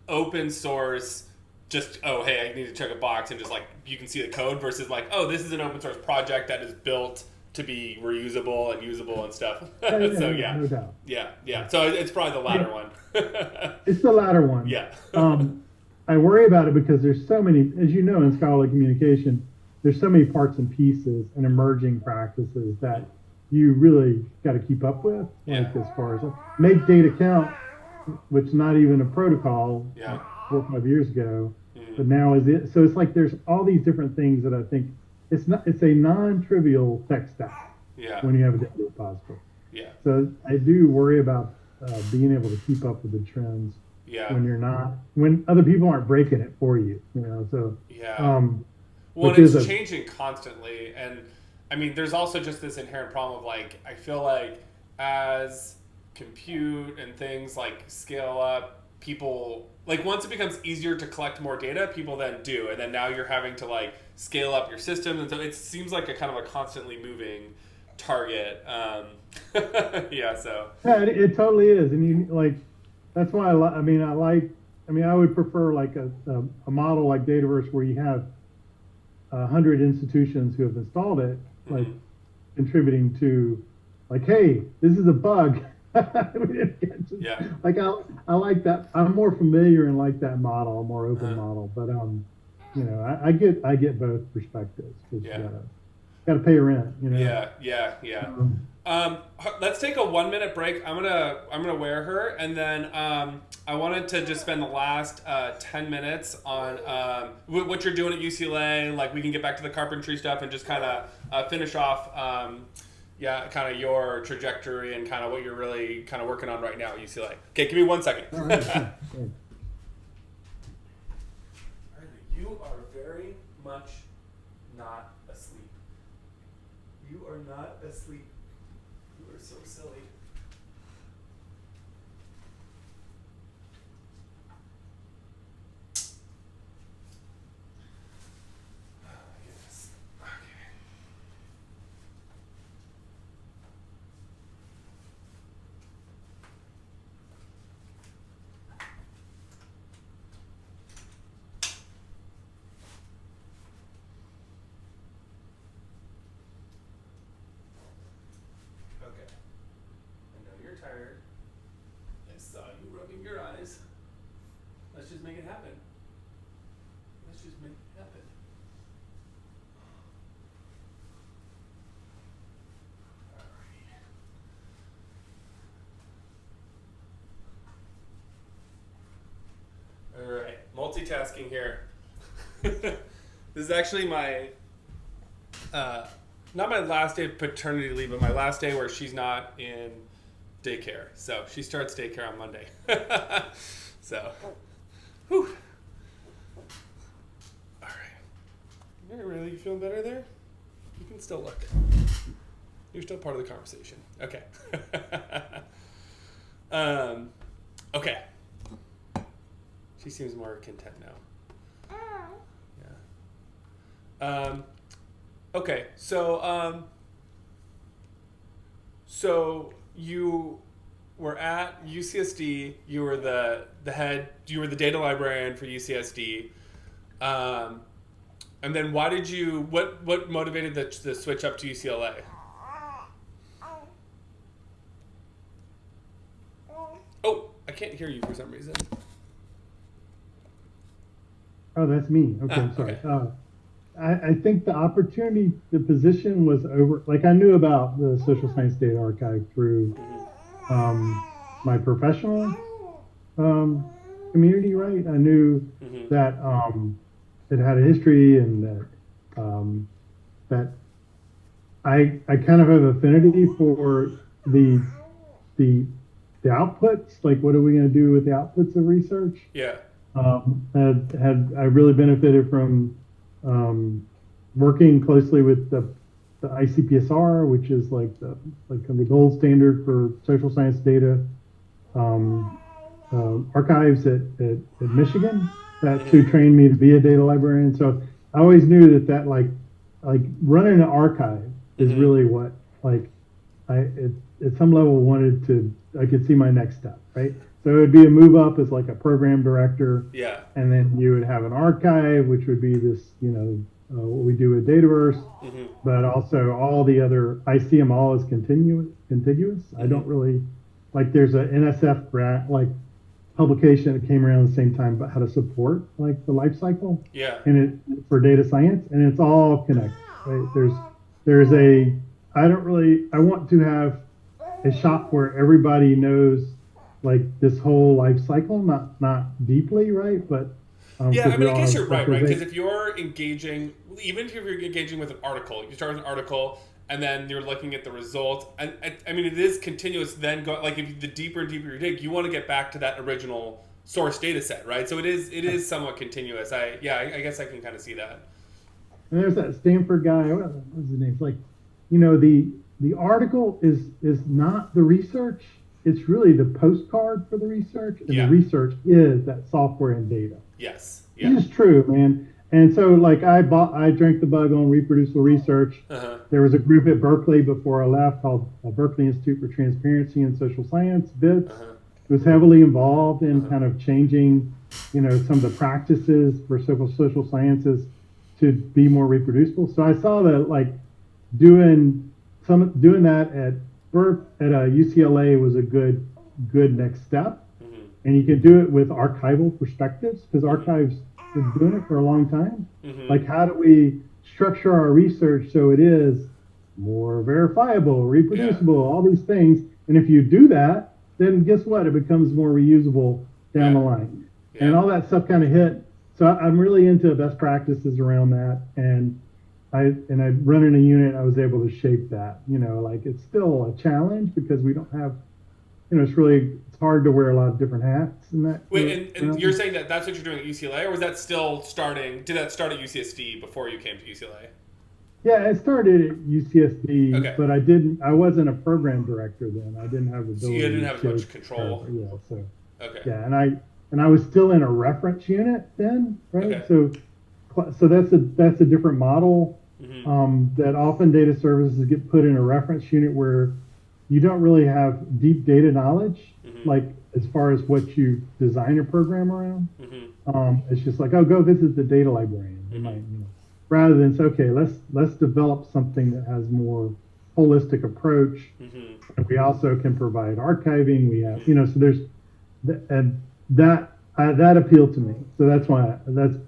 open source, just, oh, hey, I need to check a box and just like, you can see the code versus like, oh, this is an open source project that is built to be reusable and usable and stuff. So yeah. No doubt. Yeah. So it's probably the latter one. It's the latter one. Yeah. I worry about it because there's so many, as you know, in scholarly communication, there's so many parts and pieces and emerging practices that you really got to keep up with. Like as far as make data count, which is not even a protocol 4 or 5 years ago, but now is it. So it's like there's all these different things that I think it's a non-trivial tech stack when you have a data repository. Yeah. So I do worry about being able to keep up with the trends. Yeah. When other people aren't breaking it for you, so. Yeah. Well, it's changing constantly. And I mean, there's also just this inherent problem of like, I feel like as compute and things like scale up, people, like once it becomes easier to collect more data, people then do. And then now you're having to like scale up your system. And so it seems like a kind of a constantly moving target. Yeah, so. Yeah, it totally is. And you like, that's why I would prefer like a model like Dataverse where you have 100 institutions who have installed it, like contributing to, like, hey, this is a bug. We didn't catch it. Yeah. Like I like that. I'm more familiar and like that model, a more open model. But I get both perspectives. Yeah. You gotta pay rent. Yeah. Let's take a 1 minute break. I'm gonna wear her, and then I wanted to just spend the last 10 minutes on what you're doing at UCLA. Like we can get back to the carpentry stuff and just kind of finish off, kind of your trajectory and kind of what you're really kind of working on right now at UCLA. Okay, give me 1 second. All right. You are very much not asleep. You are not asleep. You are so silly. Oh my goodness. Okay. tired. I saw you rubbing your eyes. Let's just make it happen. Let's just make it happen. All right, multitasking here. This is actually my, not my last day of paternity leave, but my last day where she's not in daycare. So she starts daycare on Monday. So, whew. All right. You're really feeling better there? You can still look. You're still part of the conversation. Okay. Okay. She seems more content now. Yeah. Okay. So you were at UCSD. You were the head. You were the data librarian for UCSD. And then why did you? What motivated the switch up to UCLA? Oh, I can't hear you for some reason. Oh, that's me. Okay, sorry. Okay. I think the opportunity, the position was over. Like I knew about the Social Science Data Archive through my professional community, right? I knew that it had a history and that I kind of have affinity for the outputs. Like, what are we going to do with the outputs of research? Yeah. I really benefited from working closely with the ICPSR, which is like the gold standard for social science data archives at Michigan. That who trained me to be a data librarian. So I always knew that like running an archive is really what I at some level I could see my next step, right? So it would be a move up as like a program director. Yeah. And then you would have an archive, which would be this, what we do with Dataverse, but also all the other, I see them all as contiguous. I don't really, there's a NSF grant, publication that came around at the same time about how to support the life cycle. Yeah. And it for data science, and it's all connected, right? I want to have a shop where everybody knows this whole life cycle, not deeply, right? But yeah, I mean, I guess you're right? Because if you're engaging, even if you're engaging with an article, you start with an article, and then you're looking at the results. And I mean, it is continuous. Then if the deeper and deeper you dig, you want to get back to that original source data set, right? So it is somewhat continuous. I guess I can kind of see that. And there's that Stanford guy. What's his name? The article is not the research. It's really the postcard for the research, and the research is that software and data. Yes. Yeah. It is true, man. And so I drank the bug on reproducible research. There was a group at Berkeley before I left called Berkeley Institute for Transparency in Social Science, BITS. It was heavily involved in kind of changing, some of the practices for social sciences to be more reproducible. So I saw that doing that at UCLA was a good next step. And you can do it with archival perspectives, because archives been doing it for a long time. How do we structure our research so it is more verifiable, reproducible, all these things? And if you do that, then guess what? It becomes more reusable down the line. And all that stuff kind of hit. So I'm really into best practices around that. And I running a unit, I was able to shape that. It's still a challenge because we don't have, it's hard to wear a lot of different hats in that. Wait, and you're saying that's what you're doing at UCLA, or was that still starting? Did that start at UCSD before you came to UCLA? Yeah, I started at UCSD, but I wasn't a program director then. I didn't have the ability. So you didn't have as much control. Yeah, so. Okay. Yeah, and I was still in a reference unit then, right? Okay. So that's a different model. That often data services get put in a reference unit where you don't really have deep data knowledge, as far as what you design a program around. It's just go visit the data librarian. Rather than say, okay, let's develop something that has more holistic approach. Mm-hmm. And we also can provide archiving. We have, Mm-hmm. so there's, and that appealed to me. So that's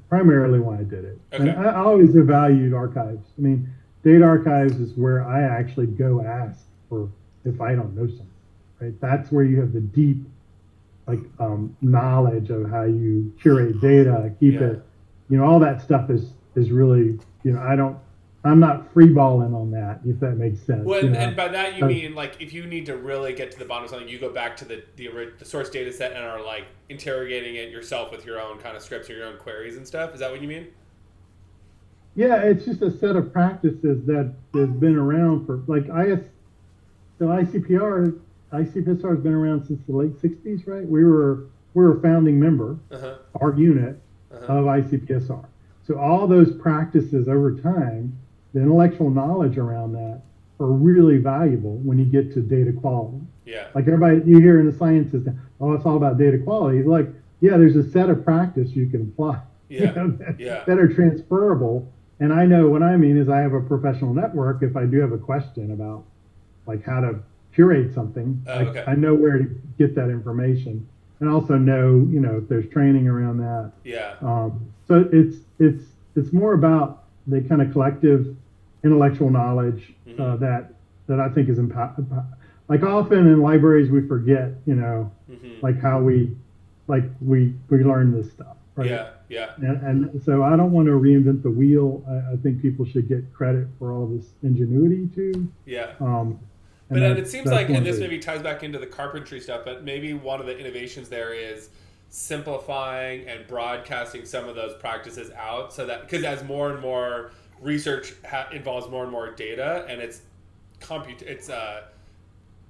primarily why I did it. And Okay. I always have valued archives. I mean, data archives is where I actually go ask for if I don't know something, right? That's where you have the deep, like, knowledge of how you curate data, keep Yeah. it, all that stuff is really, I'm not free balling on that, if that makes sense. Well, and by that you Uh, mean like if you need to really get to the bottom of something, you go back to the source data set and are like interrogating it yourself with your own kind of scripts or your own queries and stuff. Is that what you mean? yeah, it's just a set of practices that has been around for like so ICPSR has been around since the late '60s, right? We were a founding member, Uh huh. our unit Uh huh. of ICPSR. So all those practices over time, the intellectual knowledge around that are really valuable when you get to data quality. Yeah. Like everybody you hear in the sciences, oh, it's all about data quality. Like, yeah, there's a set of practice you can apply, Yeah. Yeah. that are transferable. And I know what I mean is I have a professional network. If I do have a question about like how to curate something, Okay. I know where to get that information, and also know, if there's training around that. Yeah. So it's more about the kind of collective intellectual knowledge, Mm-hmm. that I think is like often in libraries we forget, Mm-hmm. like how we learn this stuff, right? Yeah. Yeah. And so I don't want to reinvent the wheel. I think people should get credit for all this ingenuity too. Yeah. Um, But and then it seems that's like, one and this thing. maybe ties back into the carpentry stuff, but maybe one of the innovations there is simplifying and broadcasting some of those practices out so that, because as more and more research involves more and more data and it's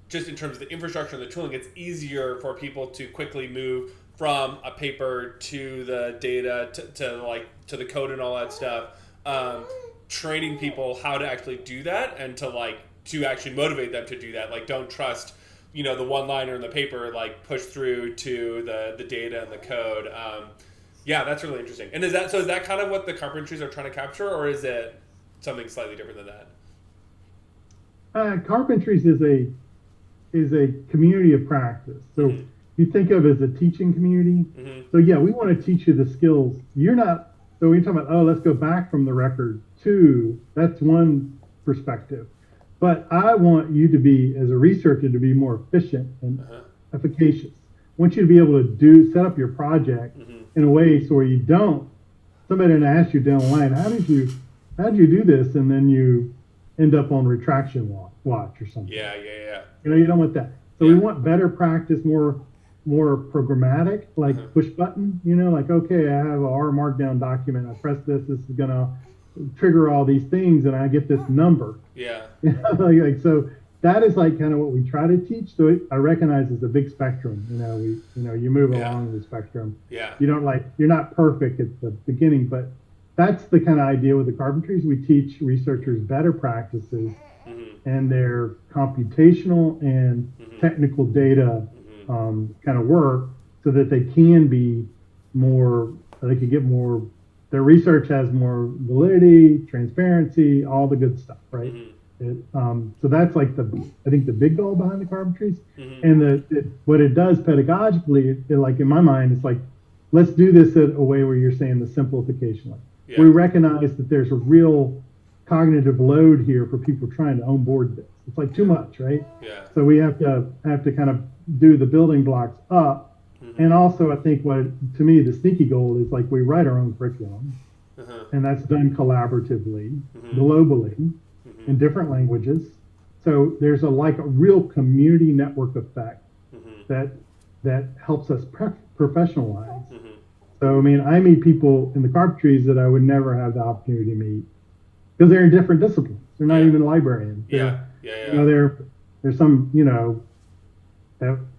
just in terms of the infrastructure and the tooling, it's easier for people to quickly move from a paper to the data to the code and all that stuff. Training people how to actually do that and to actually motivate them to do that. Like, don't trust, the one liner in the paper, like push through to the data and the code. Yeah, that's really interesting. And is that kind of what the carpentries are trying to capture, or is it something slightly different than that? Carpentries is a community of practice. So Mm-hmm. you think of it as a teaching community. Mm-hmm. So yeah, we want to teach you the skills. You're not. So when you're talking about, oh, let's go back from the record to, that's one perspective. But I want you to be, as a researcher, to be more efficient and Uh-huh. efficacious. I want you to be able to set up your project Mm-hmm. in a way so where you don't, somebody didn't ask you down the line, how did you do this? And then you end up on retraction watch or something. Yeah, yeah, yeah. You don't want that. So Yeah. we want better practice, more programmatic, like Uh-huh. push button, like, okay, I have a R markdown document. I press this is going to trigger all these things and I get this number. Yeah. So that is like kind of what we try to teach. So I recognize it's a big spectrum. You move Yeah. along the spectrum. Yeah. You're not perfect at the beginning, but that's the kind of idea with the carpentries. We teach researchers better practices Mm-hmm. and their computational and Mm-hmm. technical data Mm-hmm. kind of work so that they can be they can get more, their research has more validity, transparency, all the good stuff, right? So that's like I think the big goal behind the carpentries. Mm-hmm. And what it does pedagogically, like in my mind, it's like, let's do this in a way where you're saying the simplification. Like, Yeah. we recognize that there's a real cognitive load here for people trying to onboard this. It's like too much, right? Yeah. So we have to kind of do the building blocks up. Mm-hmm. And also, I think to me, the sneaky goal is like we write our own curriculum, Uh-huh. and that's done collaboratively, Mm-hmm. globally, Mm-hmm. in different languages. So there's a real community network effect Mm-hmm. that helps us professionalize. Mm-hmm. So I mean, I meet people in the carpentries that I would never have the opportunity to meet because they're in different disciplines. They're not Yeah. even librarians. Yeah. Yeah. Yeah. There's some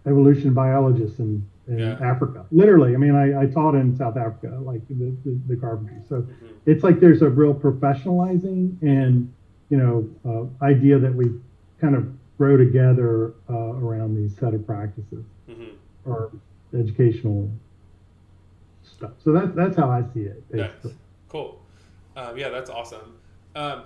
evolution biologists in Yeah. Africa. Literally, I mean, I taught in South Africa, like the carpentry. So Mm-hmm. it's like there's a real professionalizing and idea that we kind of grow together around these set of practices Mm-hmm. or educational stuff. So that's how I see it, basically. Nice. Cool. Yeah, that's awesome.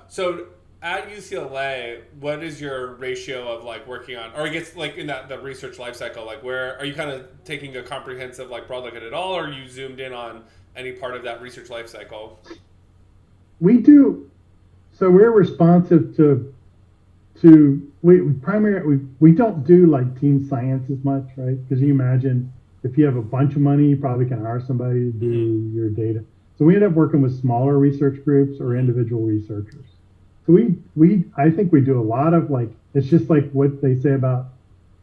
So at UCLA, what is your ratio of like working on, or I guess like in that the research life cycle, like where are you kind of taking a comprehensive like broad look at it all, or are you zoomed in on any part of that research life cycle? We do, so we're responsive we primarily we don't do like team science as much, right? Because you imagine if you have a bunch of money, you probably can hire somebody to Mm-hmm. do your data. So we end up working with smaller research groups or Mm-hmm. individual researchers. So we I think we do a lot of like it's just like what they say about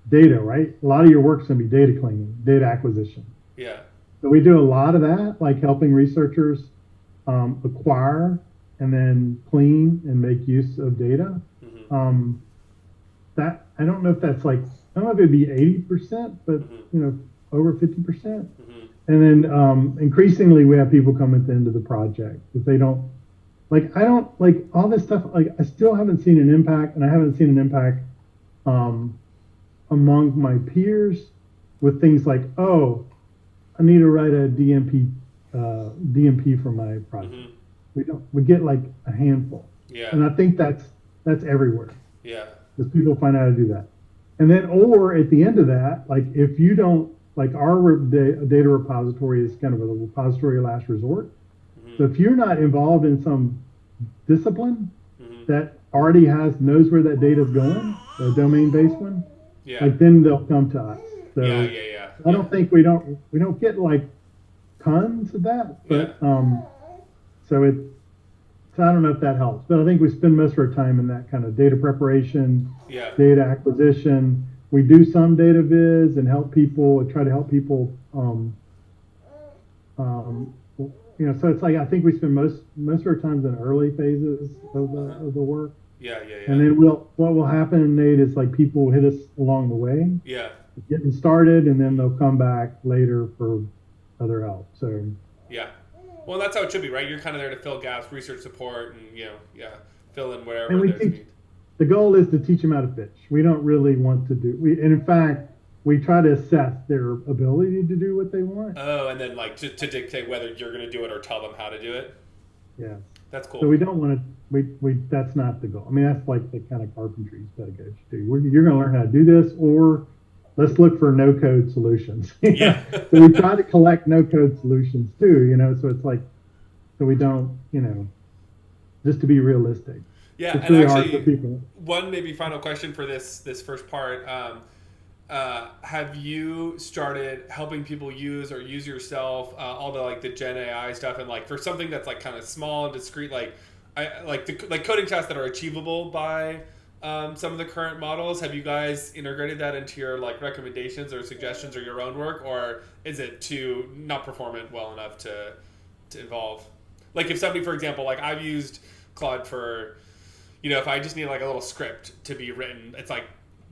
data, right? A lot of your work's gonna be data cleaning, data acquisition. Yeah. So we do a lot of that, like helping researchers acquire and then clean and make use of data. Mm-hmm. Um, that I don't know if that's like I don't know if it'd be 80%, but Mm-hmm. over 50%. Mm-hmm. And then increasingly we have people come at the end of the project if they don't like I don't like all this stuff. Like I still haven't seen an impact, and I haven't seen an impact um, among my peers with things like, oh, I need to write a DMP for my project. Mm-hmm. We don't. We get like a handful, Yeah. and I think that's everywhere Yeah. because people find out how to do that. And then, or at the end of that, like if you don't like our data repository is kind of a repository of last resort. Mm-hmm. So if you're not involved in some discipline Mm-hmm. that already knows where that data is going, the domain based one, Yeah. like then they'll come to us. Yeah. So Yeah. Yeah. I Yeah. don't think we don't get like tons of that, Yeah. but so it so I don't know if that helps, but I think we spend most of our time in that kind of data preparation, Yeah. data acquisition. We do some data viz and try to help people. Um, so it's like I think we spend most of our times in early phases of the work, Yeah. Yeah. and Yeah. then what will happen, Nate, is like people will hit us along the way, Yeah. getting started, and then they'll come back later for other help. So Yeah. Well, that's how it should be, right? You're kind of there to fill gaps, research support, and yeah, fill in and wherever we there's teach. need. The goal is to teach them how to pitch. We don't really want to and in fact, we try to assess their ability to do what they want. Oh, and then like to dictate whether you're going to do it or tell them how to do it. Yes. That's So cool. we don't want to. We that's not the goal. I mean, that's like the kind of carpentry pedagogy too. You're going to learn how to do this, or let's look for no code solutions. Yeah. So we try to collect no code solutions too. So it's like so we don't just to be realistic. Yeah, It's and really hard for actually, people. one maybe final question for this first part. Have you started helping people use yourself all the like the Gen AI stuff and like for something that's like kind of small and discrete, like like coding tasks that are achievable by some of the current models? Have you guys integrated that into your like recommendations or suggestions or your own work, or is it too not performant well enough to involve? Like if somebody, for example, like I've used Claude for, if I just need like a little script to be written, it's like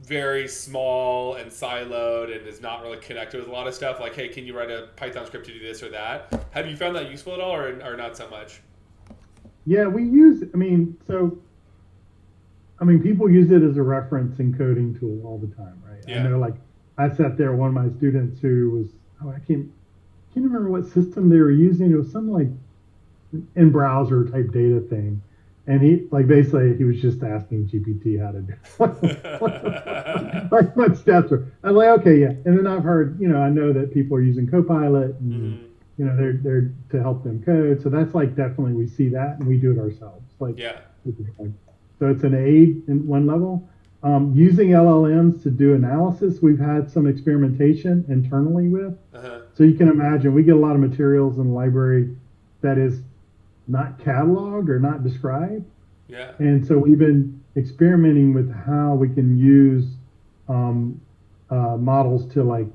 very small and siloed and is not really connected with a lot of stuff. Like, hey, can you write a Python script to do this or that? Have you found that useful at all, or not so much? Yeah, we use. People use it as a reference and coding tool all the time, right? I Yeah. know, like, I sat there, one of my students who was, I can't remember what system they were using. It was some like in browser type data thing. And he, like, basically, he was just asking GPT how to do like what steps are. I'm like, okay, yeah. And then I've heard, I know that people are using Copilot and, Mhm. they're to help them code. So that's like definitely we see that and we do it ourselves. Like, Yeah. so it's an aid in one level. Using LLMs to do analysis, we've had some experimentation internally with. Uh-huh. So you can imagine we get a lot of materials in the library that is not cataloged or not described. Yeah. And so we've been experimenting with how we can use models to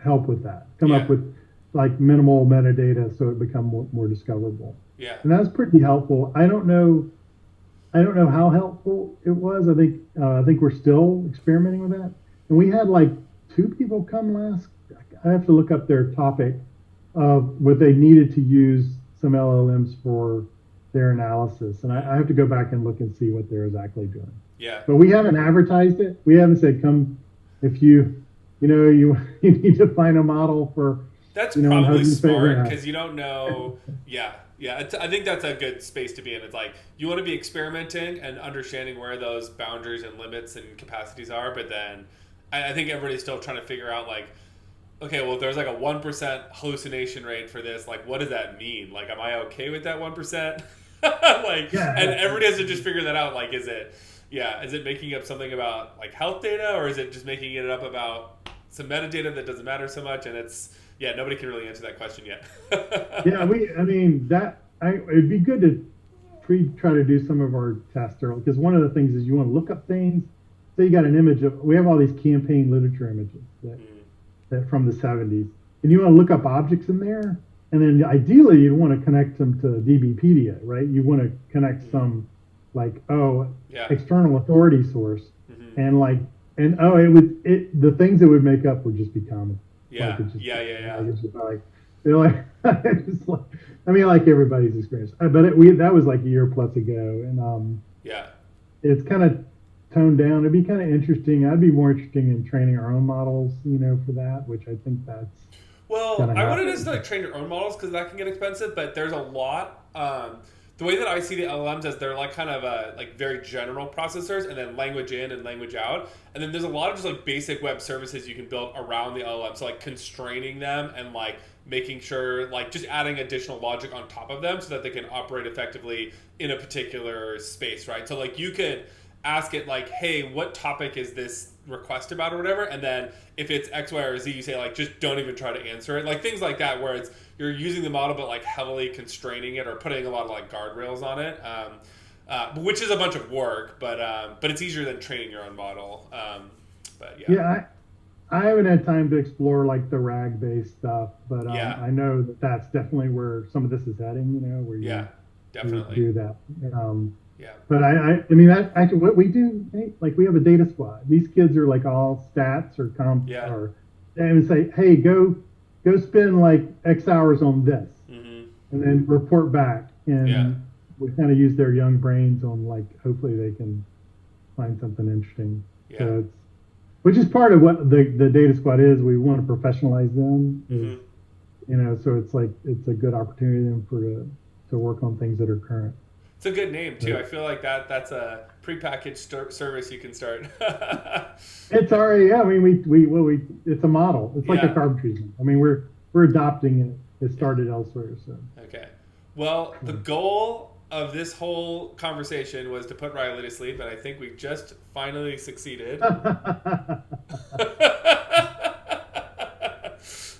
help with that, come Yeah. up with like minimal metadata so it become more discoverable. Yeah. And that's pretty helpful. I don't know how helpful it was. I think we're still experimenting with that. And we had like two people come last. I have to look up their topic of what they needed to use some LLMs for their analysis, and I have to go back and look and see what they're exactly doing. Yeah. But we haven't advertised it. We haven't said come if you you need to find a model for That's and how probably do you figure it smart out? because you don't know. Yeah. Yeah, I think that's a good space to be in. It's like you want to be experimenting and understanding where those boundaries and limits and capacities are, but then I think everybody's still trying to figure out like, okay, well, if there's like a 1% hallucination rate for this, like, what does that mean? Like, am I okay with that 1%? Like, and Yeah, everybody has to just figure that out. Like, is it making up something about like health data, or is it just making it up about some metadata that doesn't matter so much? And yeah, nobody can really answer that question yet. yeah. I mean, it'd be good to try to do some of our tests early because one of the things is you want to look up things. So you got an image of, we have all these campaign literature images that from the 70s, and you want to look up objects in there, and then ideally you want to connect them to DBpedia, right? You want to connect some like Yeah. external authority source, Mm-hmm. and like and the things it would make up would just be common. Like Yeah. it just Yeah. Yeah. Yeah. like it's just like they're like it's like I mean like everybody's experience, but that was like a year plus ago, and Yeah. it's kind of toned down. It'd be kind of interesting. I'd be more interested in training our own models, for that, which I think that's Well, gonna I wouldn't necessarily happen. train your own models because that can get expensive, but there's a lot. The way that I see the LLMs is they're like kind of like very general processors, and then language in and language out, and then there's a lot of just like basic web services you can build around the LLM. So like constraining them and like making sure like just adding additional logic on top of them so that they can operate effectively in a particular space, right? So like you could ask it like, hey, what topic is this request about or whatever, and then if it's X, Y, or Z, you say like just don't even try to answer it, like things like that, where it's you're using the model but like heavily constraining it or putting a lot of like guardrails on it, which is a bunch of work, but it's easier than training your own model. But yeah, Yeah, I haven't had time to explore like the RAG based stuff, but yeah, I know that that's definitely where some of this is heading. Where yeah, you definitely, do that. yeah, But I mean that actually what we do, hey, like we have a data squad. These kids are like all stats or comp yeah, or and say, hey, go spend like X hours on this, mm-hmm. and then report back. Yeah, And we kind of use their young brains on like hopefully they can find something interesting. yeah, So it's which is part of what the data squad is. We want to professionalize them. Is mm-hmm. so it's like it's a good opportunity then for to work on things that are current. It's a good name too. But I feel like that's a prepackaged service you can start. it's already, yeah. I mean, we it's a model. It's like a Yeah. carpentry. I mean, we're adopting it. It Yeah. started elsewhere, so. Okay. Well, the goal of this whole conversation was to put Riley to sleep, and I think we just finally succeeded. All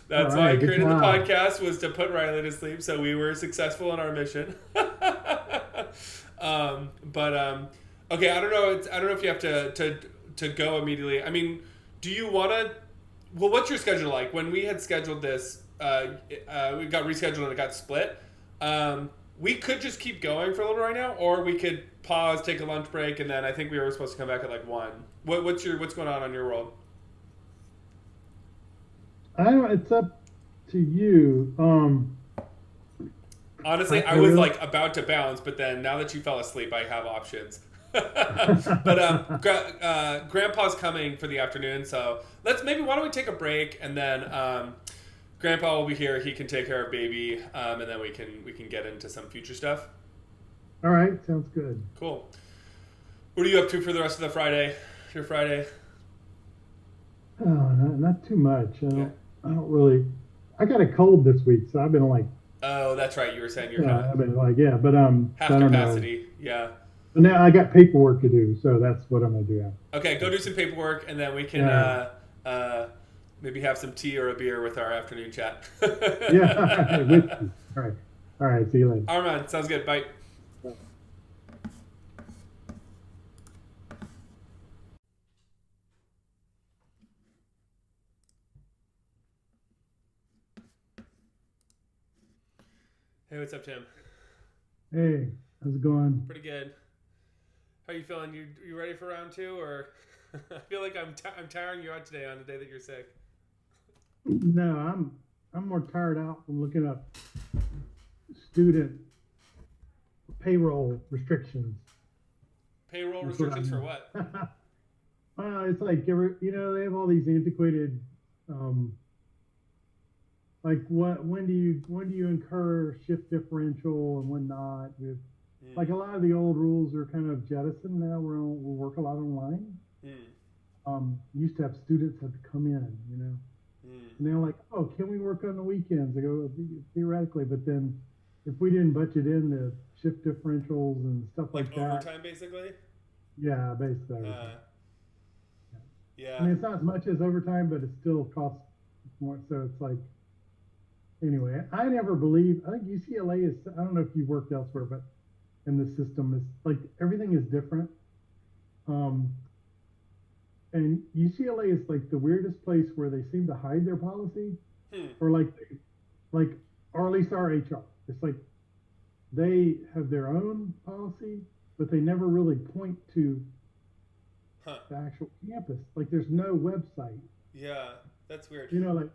That's why I right, good created the job. podcast, was to put Riley to sleep, so we were successful in our mission. But okay, I don't know if you have to go immediately. I mean, do you want to? Well, what's your schedule like? When we had scheduled this, we got rescheduled and it got split. We could just keep going for a little right now, or we could pause, take a lunch break, and then I think we were supposed to come back at like 1. What's going on your world? I don't. It's up to you. Honestly, I I was really. like about to bounce, but then now that you fell asleep, I have options. But Grandpa's coming for the afternoon, so why don't we take a break, and then Grandpa will be here. He can take care of baby, and then we can get into some future stuff. All right, sounds good. Cool. What are you up to for the rest of the Friday? Your Friday? Oh, not too much. Yeah. I don't really. I got a cold this week, so I've been like, Oh, that's right. You were saying you're kind yeah, of I've been like, yeah, but half I don't know. capacity. Yeah. But now I got paperwork to do, so that's what I'm gonna do after. Okay, go do some paperwork, and then we can Yeah, uh, maybe have some tea or a beer with our afternoon chat. yeah, with you. All right. See you later. Armand, sounds good. Bye. Hey, what's up, Tim? Hey, how's it going? Pretty good. How you feeling? You ready for round 2, or I feel like I'm tiring you out today on the day that you're sick. No, I'm more tired out from looking up student payroll restrictions. Payroll That's what restrictions for what? It's like they have all these antiquated like when do you incur shift differential and when not? Like Mm, a lot of the old rules are kind of jettisoned now. We work a lot online. mm, Used to have students have to come in, mm. and they're like, "Oh, can we work on the weekends?" I go, "Theoretically," but then if we didn't budget in the shift differentials and stuff Like like that, overtime, basically. yeah, basically Uh, everything. Yeah. I yeah. mean, it's not as much as overtime, but it still costs more. So it's like, anyway, I never believe. I think UCLA is. I don't know if you've worked elsewhere, but in the system is like everything is different. Um, and UCLA is like the weirdest place where they seem to hide their policy, Hmm. or like, or at least our HR. It's like they have their own policy, but they never really point to Huh. the actual campus. Like there's no website. Yeah. That's weird. Like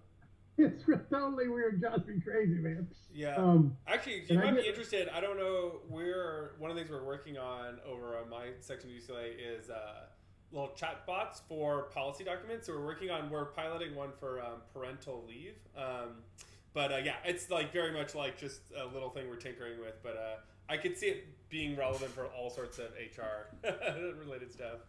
it's totally weird, drives me crazy, man. Yeah. Um, Actually, you and I might get be interested. I don't know. We're one of the things we're working on over on my section of UCLA is little chat bots for policy documents. So we're piloting one for parental leave. But yeah, it's like very much like just a little thing we're tinkering with. But I could see it being relevant for all sorts of HR related stuff.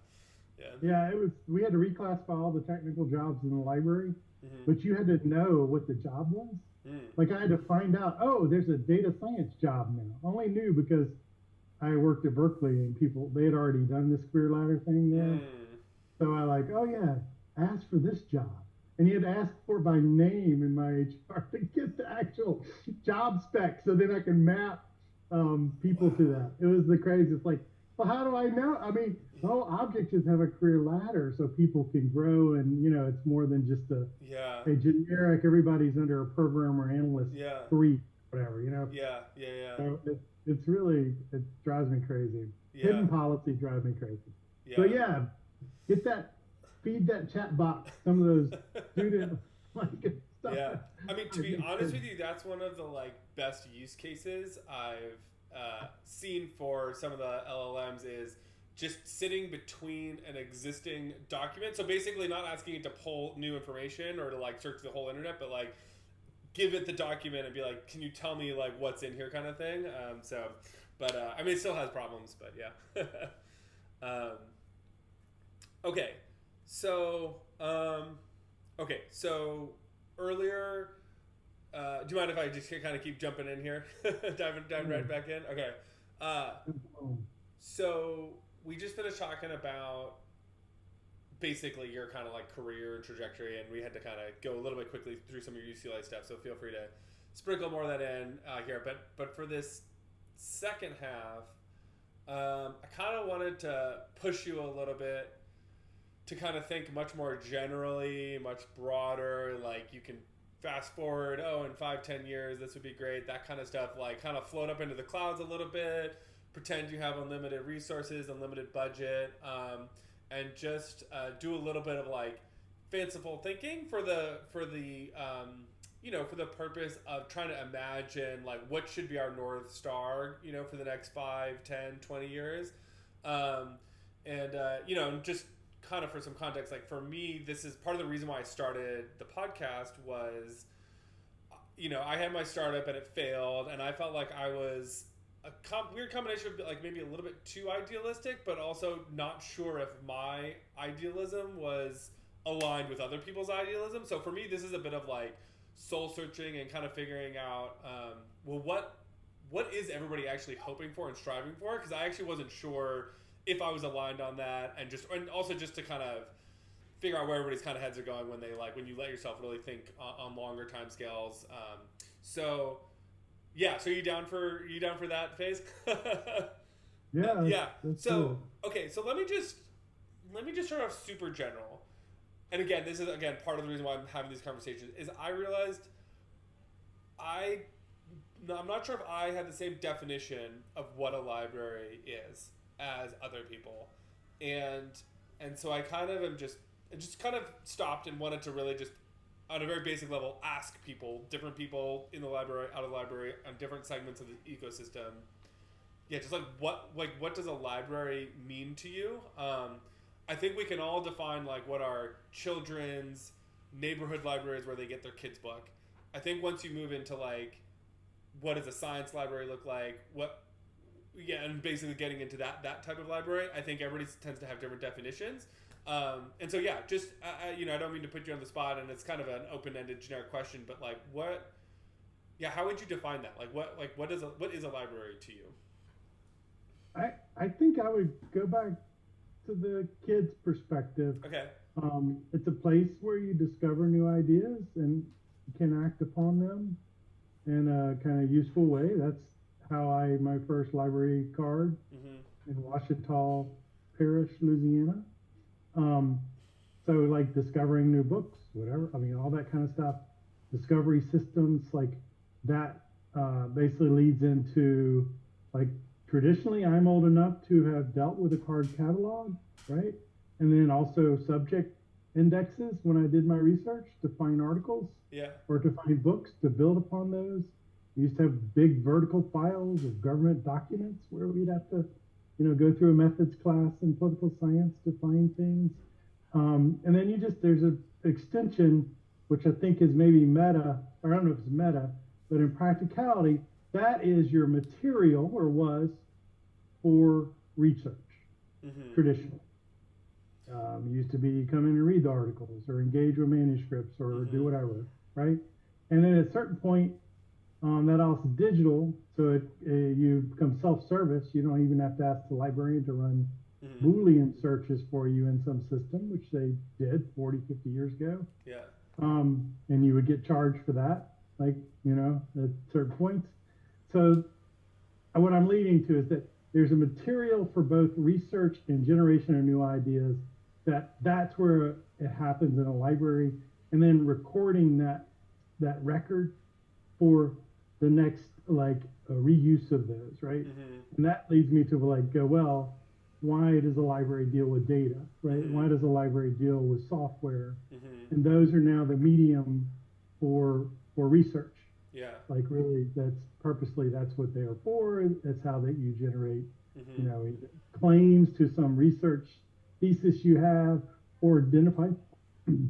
Yeah. Yeah, it was. We had to reclassify all the technical jobs in the library, Mm-hmm. but you had to know what the job was. Mm. Like I had to find out. Oh, there's a data science job now. I only knew because I worked at Berkeley and people they had already done this career ladder thing there. Mm. So I like, oh yeah, ask for this job. And you had to ask for by name in my HR to get the actual job spec so then I can map people to Wow. that. It was the craziest. Like, well, how do I know? I mean, the whole object is have a career ladder so people can grow and, it's more than just Yeah. a generic, everybody's under a programmer analyst Yeah. three, whatever, Yeah. Yeah. Yeah. So it's really, it drives me crazy. Yeah. Hidden policy drives me crazy. So Yeah. yeah, get that, feed that chat box some of those student like stuff. Yeah, I mean, to be honest with you, that's one of the like best use cases I've seen for some of the LLMs is just sitting between an existing document. So basically, not asking it to pull new information or to like search the whole internet, but like give it the document and be like, "Can you tell me like what's in here?" kind of thing. But I mean, it still has problems, but yeah. um, okay, so so earlier, do you mind if I just kind of keep jumping in here, diving right back in? Okay. Uh, so we just finished talking about basically your kind of like career and trajectory, and we had to kind of go a little bit quickly through some of your UCLA stuff. So feel free to sprinkle more of that in here. But for this second half, I kind of wanted to push you a little bit to kind of think much more generally, much broader. Like you can fast forward, oh, in 5, 10 years, this would be great. That kind of stuff. Like kind of float up into the clouds a little bit. Pretend you have unlimited resources, unlimited budget, and just do a little bit of like fanciful thinking for for the purpose of trying to imagine like what should be our north star, for the next 5, 10, 20 years, and just kind of for some context, like for me, this is part of the reason why I started the podcast was, I had my startup and it failed, and I felt like I was weird combination of like maybe a little bit too idealistic, but also not sure if my idealism was aligned with other people's idealism. So for me, this is a bit of like soul searching and kind of figuring out, well, what is everybody actually hoping for and striving for? Because I actually wasn't sure if I was aligned on that, and also just to kind of figure out where everybody's kind of heads are going when when you let yourself really think on longer time scales. So yeah, so you down for that phase? Yeah, Yeah. that's So cool. okay, so let me just start off super general. And again, this is again part of the reason why I'm having these conversations is I realized I I'm not sure if I had the same definition of what a library is as other people, and so I kind of I just kind of stopped and wanted to really just on a very basic level ask different people in the library, out of the library, on different segments of the ecosystem. Yeah, just what does a library mean to you? I think we can all define like what our children's neighborhood libraries where they get their kids book. I think once you move into like, what does a science library look like? And basically getting into that type of library, I think everybody tends to have different definitions. And so yeah, just I don't mean to put you on the spot, and it's kind of an open-ended, generic question, but like, what? Yeah, how would you define that? Like, what is a library to you? I think I would go back to the kid's perspective. Okay. It's a place where you discover new ideas and can act upon them in a kind of useful way. That's how I my first library card Mm-hmm. in Ouachita Parish, Louisiana. Um, so like discovering new books, whatever. I mean, all that kind of stuff. Discovery systems like that basically leads into like traditionally, I'm old enough to have dealt with a card catalog, right? And then also subject indexes when I did my research to find articles Yeah. or to find books to build upon those. We used to have big vertical files of government documents where we'd have to, go through a methods class in political science to find things. And then there's an extension, which I think is maybe meta, or I don't know if it's meta, but in practicality, that is your material or was for research Mm-hmm. traditionally. Used to be come in and read the articles or engage with manuscripts or do Mm-hmm. whatever, right? And then at a certain point, that also digital, so you become self-service. You don't even have to ask the librarian to run Mm-hmm. Boolean searches for you in some system, which they did 40, 50 years ago. Yeah. And you would get charged for that, like, at certain points. So what I'm leading to is that there's a material for both research and generation of new ideas that's where it happens in a library, and then recording that record for the next like reuse of those, right? Mm-hmm. And that leads me to like go, well, why does a library deal with data, right? Mm-hmm. Why does a library deal with software? Mm-hmm. And those are now the medium for research. Yeah. Like really, that's what they are for. That's how that you generate, Mm-hmm. claims to some research thesis you have or identify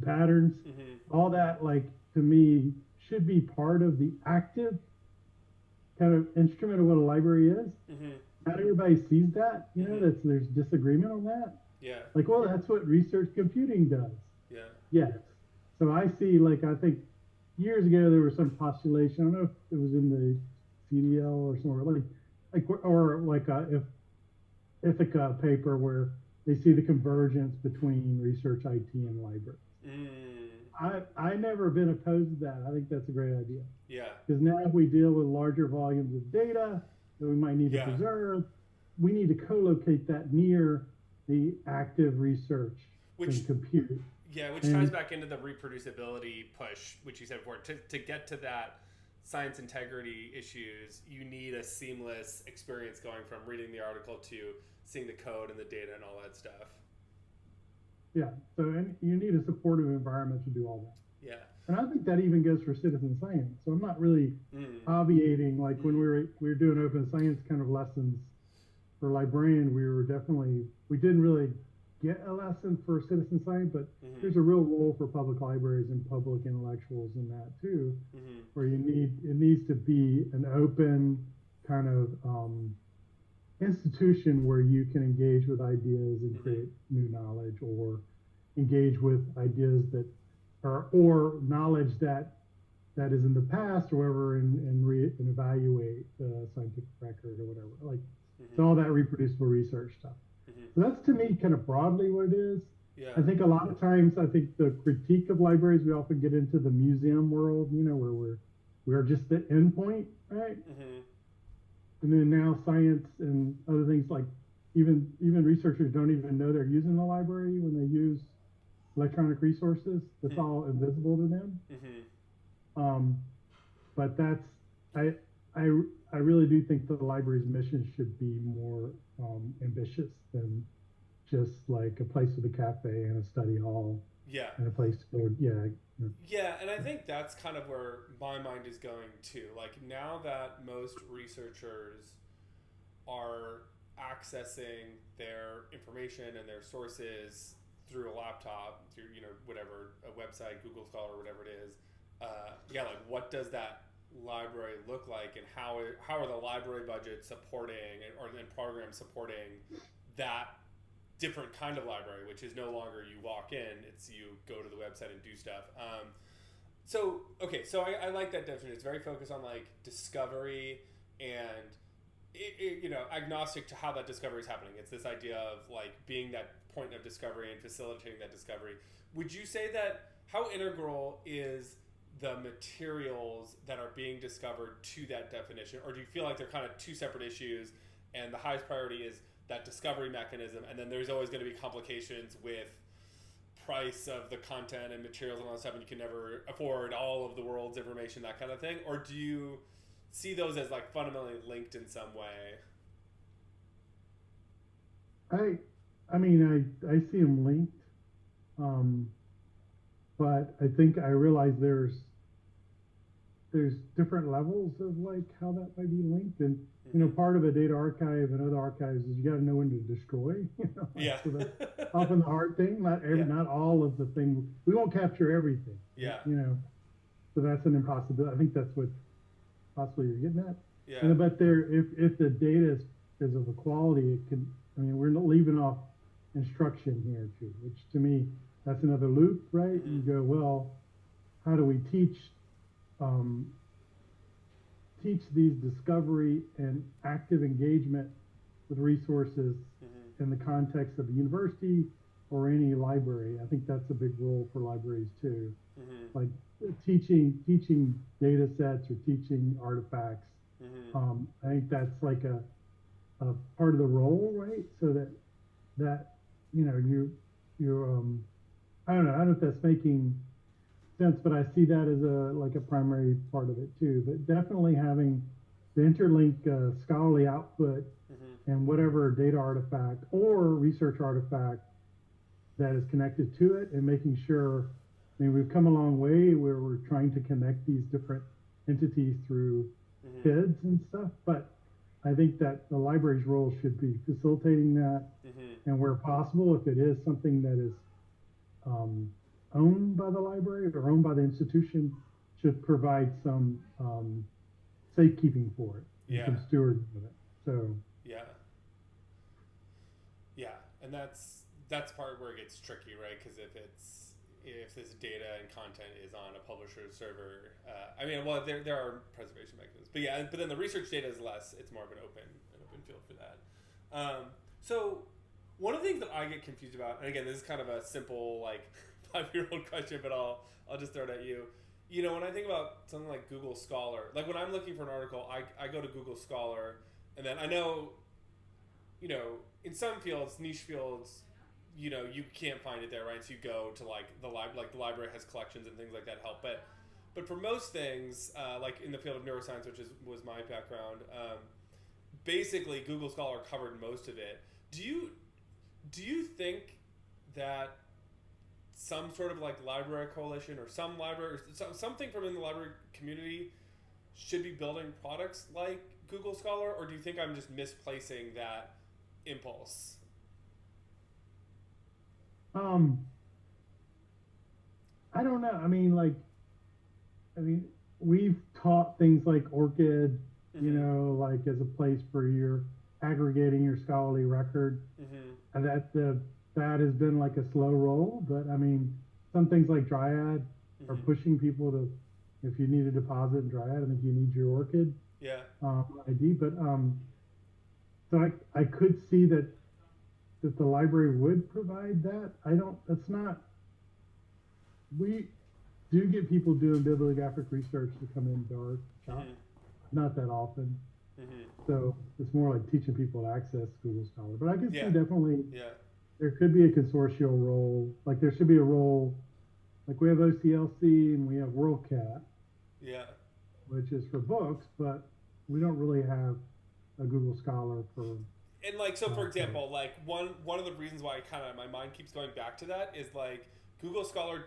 patterns. Mm-hmm. All that, like to me, should be part of the active kind of instrument of what a library is. Mm-hmm. Not everybody sees that. Mm-hmm. There's disagreement on that. Yeah. Like, well, that's what research computing does. Yeah. Yes. So I see, like, I think years ago there was some postulation. I don't know if it was in the CDL or somewhere, or like if Ithaca paper where they see the convergence between research IT and library. Mm. I never been opposed to that. I think that's a great idea Yeah. because now if we deal with larger volumes of data that we might need to Yeah. preserve, we need to co-locate that near the active research Which and compute. Yeah, which And ties back into the reproducibility push, which you said before. To get to that science integrity issues, you need a seamless experience going from reading the article to seeing the code and the data and all that stuff. yeah, so and you need a supportive environment to do all that. Yeah. And I think that even goes for citizen science. So I'm not really Mm. obviating like when we were doing open science kind of lessons for librarian, we didn't really get a lesson for citizen science, but Mm-hmm. there's a real role for public libraries and public intellectuals in that too, Mm-hmm. where it needs to be an open kind of institution where you can engage with ideas and Mm-hmm. create new knowledge or engage with ideas that are or knowledge that is in the past or whatever and evaluate the scientific record or whatever, like Mm-hmm. so all that reproducible research stuff. Mm-hmm. So that's to me kind of broadly what it is. Yeah. I think a lot of times I think the critique of libraries, we often get into the museum world, where we're just the endpoint, right? Mm-hmm. And then now science and other things like even researchers don't even know they're using the library when they use electronic resources. That's Mm-hmm. all invisible to them. Mm-hmm. But that's I I really do think that the library's mission should be more ambitious than just like a place with a cafe and a study hall Yeah. and a place to go. Yeah. Yeah, and I think that's kind of where my mind is going too. Like now that most researchers are accessing their information and their sources through a laptop, through whatever, a website, Google Scholar, whatever it is, yeah, like what does that library look like, and how are the library budgets supporting or then programs supporting that different kind of library, which is no longer you walk in, it's you go to the website and do stuff. So I like that definition. It's very focused on like discovery and agnostic to how that discovery is happening. It's this idea of like being that point of discovery and facilitating that discovery. Would you say that how integral is the materials that are being discovered to that definition, or do you feel like they're kind of two separate issues, and the highest priority is that discovery mechanism, and then there's always going to be complications with price of the content and materials and all that stuff, and you can never afford all of the world's information, that kind of thing? Or do you see those as like fundamentally linked in some way? I I mean I see them linked, um, but I think I realize there's different levels of like how that might be linked. And Mm-hmm. part of a data archive and other archives is you got to know when to destroy. Like, Yeah. so that's often the hard thing. Yeah. Not all of the things, we won't capture everything. Yeah. So that's an impossibility. I think that's what possibly you're getting at. Yeah. And but there, if the data is of a quality, it can. I mean, we're not leaving off instruction here too, which to me that's another loop, right? Mm-hmm. You go, well, how do we um, teach these discovery and active engagement with resources Mm-hmm. in the context of a university or any library? I think that's a big role for libraries too. Mm-hmm. Like teaching data sets or teaching artifacts. Mm-hmm. I think that's like a part of the role, right? So that you I don't know. I don't know if that's making sense, but I see that as a primary part of it too. But definitely having the interlink scholarly output Mm-hmm. and whatever data artifact or research artifact that is connected to it, and making sure. I mean, we've come a long way where we're trying to connect these different entities through Mm-hmm. PIDs and stuff, but I think that the library's role should be facilitating that, Mm-hmm. and where possible, if it is something that is um, owned by the library or owned by the institution, should provide some safekeeping for it and some Yeah. stewarding of it. So, Yeah. Yeah, and that's part where it gets tricky, right? Because if this data and content is on a publisher's server, I mean, well, there are preservation mechanisms, but yeah, but then the research data is less. It's more of an open field for that. So one of the things that I get confused about, and again, this is kind of a simple like 5-year-old question, but I'll just throw it at you. When I think about something like Google Scholar, like when I'm looking for an article, I go to Google Scholar, and then I know in some fields, niche fields, you can't find it there, right? So you go to like the library has collections and things like that help. But for most things, like in the field of neuroscience, which was my background, basically Google Scholar covered most of it. Do you think that some sort of like library coalition or some library or something from in the library community should be building products like Google Scholar, or do you think I'm just misplacing that impulse? um, I don't know. We've taught things like ORCID, Mm-hmm. like as a place for your aggregating your scholarly record, Mm-hmm. and that has been like a slow roll. But I mean, some things like Dryad are Mm-hmm. pushing people to, if you need a deposit in Dryad, I think you need your ORCID Yeah. ID. But so I could see that the library would provide that. I don't. That's not. We do get people doing bibliographic research to come in to our shop. Mm-hmm. Not that often. Mm-hmm. So it's more like teaching people to access Google Scholar. But I can see Yeah. definitely Yeah. there could be a consortial role. Like there should be a role. Like we have OCLC and we have WorldCat, Yeah. which is for books, but we don't really have a Google Scholar for. And like so, for For example, like one of the reasons why kind of my mind keeps going back to that is like Google Scholar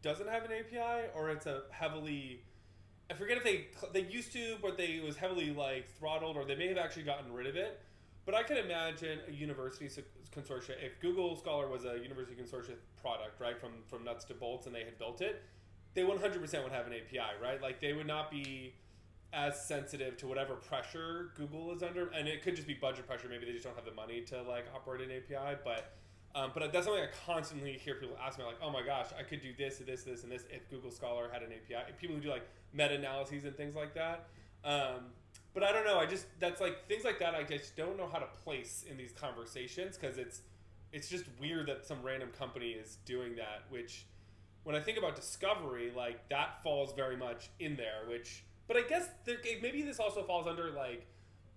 doesn't have an API, or it's a heavily, I forget if they used to, but it was heavily like throttled, or they may have actually gotten rid of it. But I can imagine a university consortia, if Google Scholar was a university consortia product, right, from nuts to bolts, and they had built it, they 100% would have an API, right? Like they would not be as sensitive to whatever pressure Google is under, and it could just be budget pressure. Maybe they just don't have the money to like operate an API, but that's something I constantly hear people ask me, like, "Oh my gosh, I could do this, this, and this if Google Scholar had an API." People who do like meta analyses and things like that. But I don't know. That's like things like that. I just don't know how to place in these conversations because it's just weird that some random company is doing that. Which, when I think about discovery, like that falls very much in there. But I guess maybe this also falls under like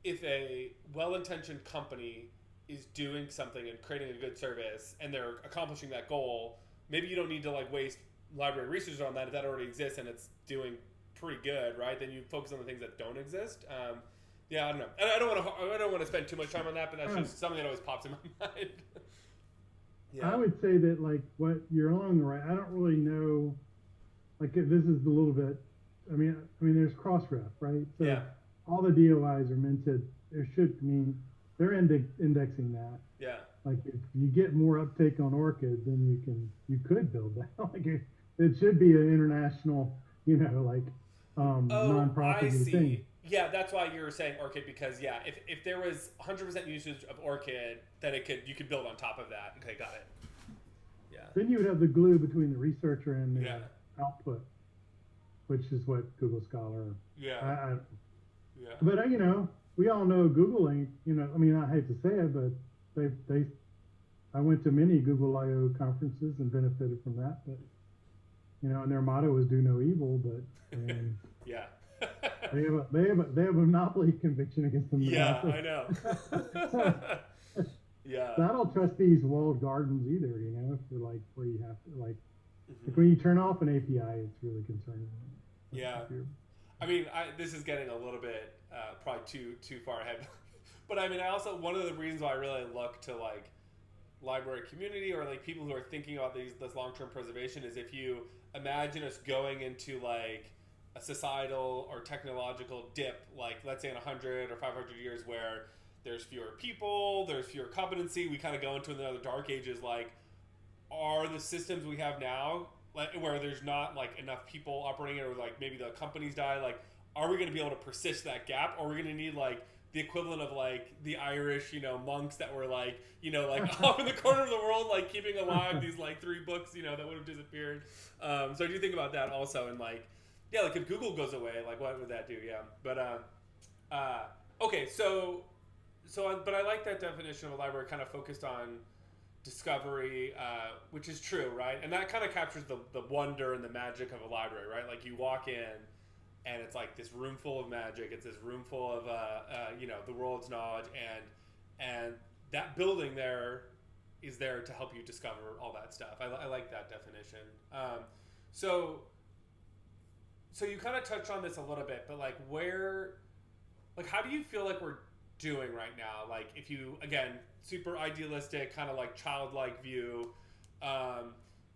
if a well-intentioned company is doing something and creating a good service and they're accomplishing that goal, maybe you don't need to like waste library research on that if that already exists and it's doing pretty good, right? Then you focus on the things that don't exist. Yeah, I don't know. And I don't want to spend too much time on that, but that's just something that always pops in my mind. Yeah. I would say that like what you're along the right. I don't really know. Like if this is a little bit. I mean, there's Crossref, right? So yeah. All the DOIs are meant to. They're indexing that. Yeah. Like if you get more uptake on ORCID, then you could build that. Like it should be an international, nonprofit I see. thing. Yeah, that's why you were saying ORCID because if there was 100% usage of ORCID, then you could build on top of that. Okay, got it. Yeah. Then you would have the glue between the researcher and the output, which is what Google Scholar. Yeah. But we all know Google ain't. I hate to say it, but I went to many Google I/O conferences and benefited from that. But and their motto is "Do no evil." But yeah. they have a monopoly conviction against them. Yeah, I know. Yeah. So I don't trust these walled gardens either. For like where you have to like when you turn off an API, it's really concerning. Yeah. I mean, this is getting a little bit probably too far ahead, but I mean, one of the reasons why I really look to like library community or like people who are thinking about this long-term preservation is if you imagine us going into like a societal or technological dip, like let's say in 100 or 500 years where there's fewer people, there's fewer competency, we kind of go into another dark ages. Like, are the systems we have now, like where there's not like enough people operating it, or like maybe the companies die, like are we going to be able to persist that gap, or are we going to need like the equivalent of like the Irish, monks that were like, like off in the corner of the world, like keeping alive these like 3 books, that would have disappeared. So I do think about that also, and like, yeah, like if Google goes away, like what would that do? Yeah, but okay, but I like that definition of a library kind of focused on discovery, which is true, right? And that kind of captures the wonder and the magic of a library, right? Like you walk in and it's like this room full of magic. It's this room full of, the world's knowledge, and that building there is there to help you discover all that stuff. I like that definition. So you kind of touched on this a little bit, but like how do you feel like we're doing right now? Like if you, again, super idealistic, kind of like childlike view,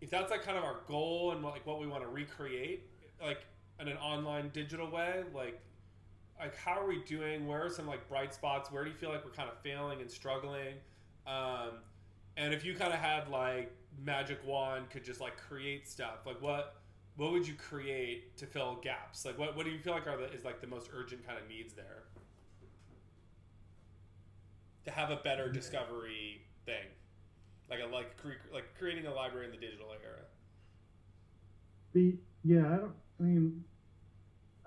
if that's like kind of our goal and what we want to recreate, like in an online digital way, like how are we doing? Where are some like bright spots? Where do you feel like we're kind of failing and struggling? And if you kind of had like magic wand, could just like create stuff, like what would you create to fill gaps? Like what do you feel like is like the most urgent kind of needs there to have a better discovery thing, like creating a library in the digital era?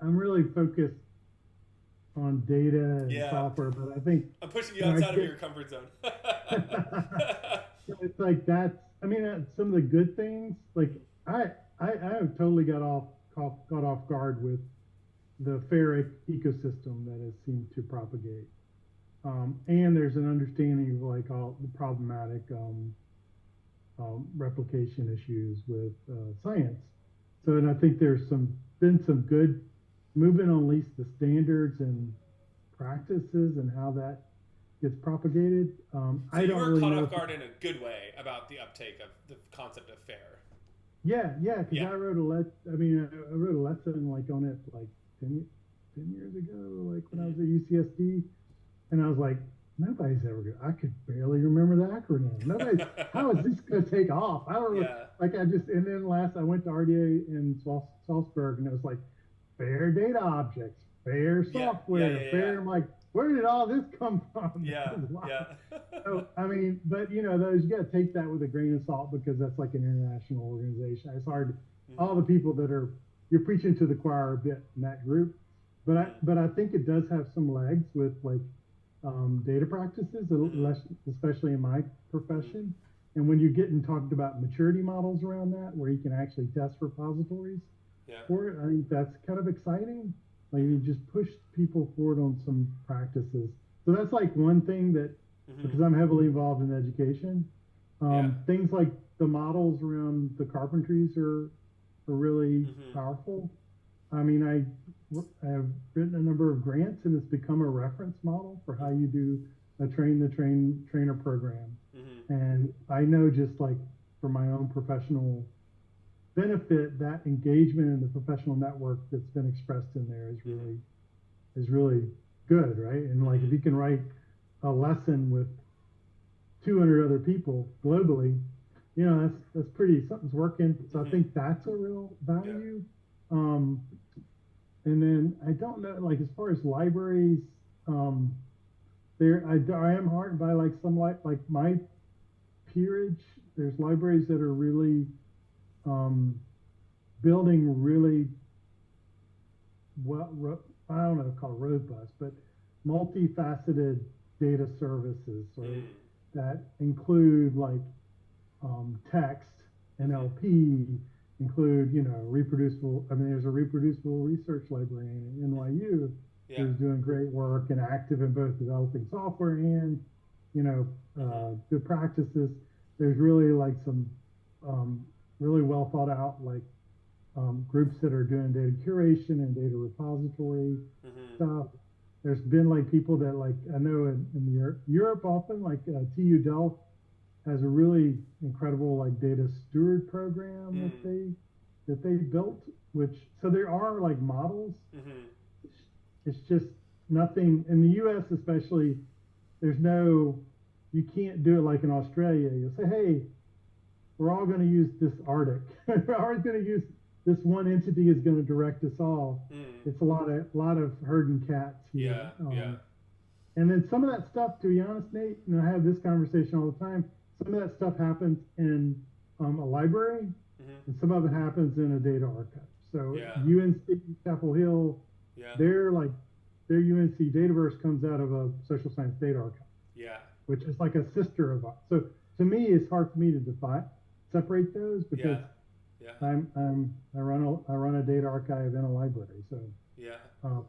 I'm really focused on data and software, but I think I'm pushing you outside of your comfort zone. It's like some of the good things. Like I have totally got off guard with the fair ecosystem that has seemed to propagate, and there's an understanding of like all the problematic replication issues with science. So, and I think there's been some good movement on at least the standards and practices and how that gets propagated. So you were caught off guard in a good way about the uptake of the concept of fair. Yeah, because I wrote a lesson like on it like 10 years ago, like when I was at UCSD, and I was like, nobody's ever good. I could barely remember the acronym. Nobody, how is this going to take off? I don't know. Yeah. Like and then last I went to RDA in Salzburg and it was like fair data objects, fair Yeah. Yeah. software, Yeah. fair. I'm like, where did all this come from? Yeah. Yeah. So, I mean, but those, you got to take that with a grain of salt because that's like an international organization. It's hard. All Hmm. the people that you're preaching to the choir a bit in that group, Hmm. but I think it does have some legs with like data practices, Hmm. especially in my Hmm. profession. And when you get and talked about maturity models around that, where you can actually test repositories Yeah. for it, I think that's kind of exciting. Like you Hmm. just push people forward on some practices. So that's like one thing that, Hmm. because I'm heavily involved in education, Yeah. things like the models around the carpentries are really Hmm. powerful. I mean, have written a number of grants, and it's become a reference model for how you do a trainer program. Hmm. And I know just like for my own professional benefit, that engagement in the professional network that's been expressed in there Hmm. is really good, right? And like if Hmm. you can write a lesson with 200 other people globally, that's pretty something's working. So I Hmm. think that's a real Yeah. value. Um, And then I don't know, like as far as libraries, um, I am heartened by like some like my peerage. There's libraries that are really um, building really I don't know, called robust, but multifaceted data services, right? Mm. That include like text, Hmm. NLP, include, reproducible. I mean, there's a reproducible research librarian at Hmm. NYU Yeah. who's doing great work and active in both developing software and, Hmm. good practices. There's really like some really well thought out like groups that are doing data curation and data repository Hmm. stuff. There's been like people that like I know in Europe often like TU Delft has a really incredible like data steward program Mm. that they built, which so there are like models. Hmm. It's just nothing in the US especially, there's no you can't do it like in Australia. You'll say, hey, we're all going to use this Arctic. We're always going to use this one entity is going to direct us all. Mm. It's a lot of herding cats here. Yeah. Yeah. And then some of that stuff, to be honest, Nate, I have this conversation all the time. Some of that stuff happens in a library, Hmm. and some of it happens in a data archive. So Yeah. UNC Chapel Hill, Yeah. their like their UNC Dataverse comes out of a social science data archive, Yeah. which is like a sister of us. So to me, it's hard for me to separate those because Yeah. Yeah. I run a data archive in a library. So Yeah. uh,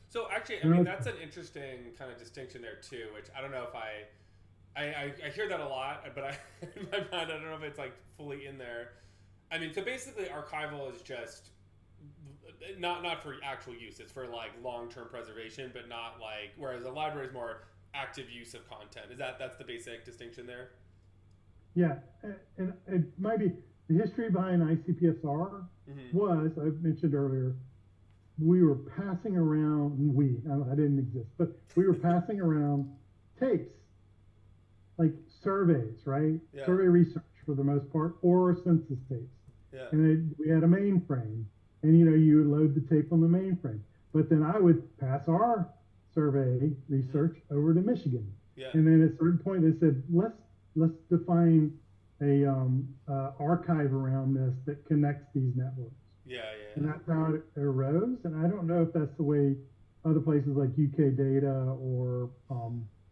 So actually, I you mean, know, that's an interesting kind of distinction there too, which I don't know if I hear that a lot, but in my mind, I don't know if it's like fully in there. I mean, so basically, archival is just not for actual use. It's for like long term preservation, but not like. Whereas a library is more active use of content. Is that's the basic distinction there? yeah, and it might be the history behind ICPSR Mm-hmm. was I mentioned earlier. We were passing around. I didn't exist, but we were passing around tapes like surveys, right? Yeah. Survey research for the most part, or census tapes. Yeah. And we had a mainframe, and you would load the tape on the mainframe. But then I would pass our survey Mm-hmm. research over to Michigan, Yeah. and then at a certain point they said let's define a archive around this that connects these networks, Yeah. and Yeah. that's how it arose. And I don't know if that's the way other places like UK Data or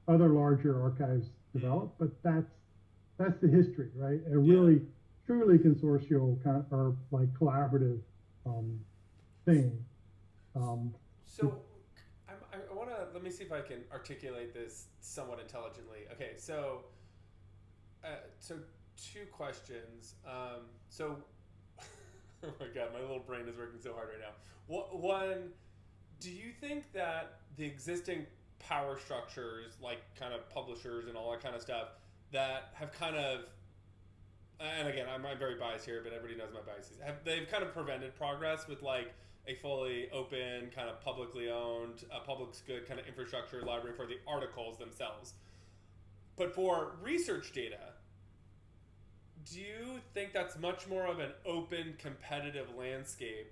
other larger archives Mm. develop, but that's the history, right? A Yeah. really truly consortial kind of, or like collaborative um, thing. Um, So I want to let me see if I can articulate this somewhat intelligently. Okay, so two questions. So oh my god, my little brain is working so hard right now. One, do you think that the existing power structures, like kind of publishers and all that kind of stuff, that have kind of and again, I'm very biased here, but everybody knows my biases. They've kind of prevented progress with like a fully open, kind of publicly owned, public's good kind of infrastructure library for the articles themselves. But for research data, do you think that's much more of an open, competitive landscape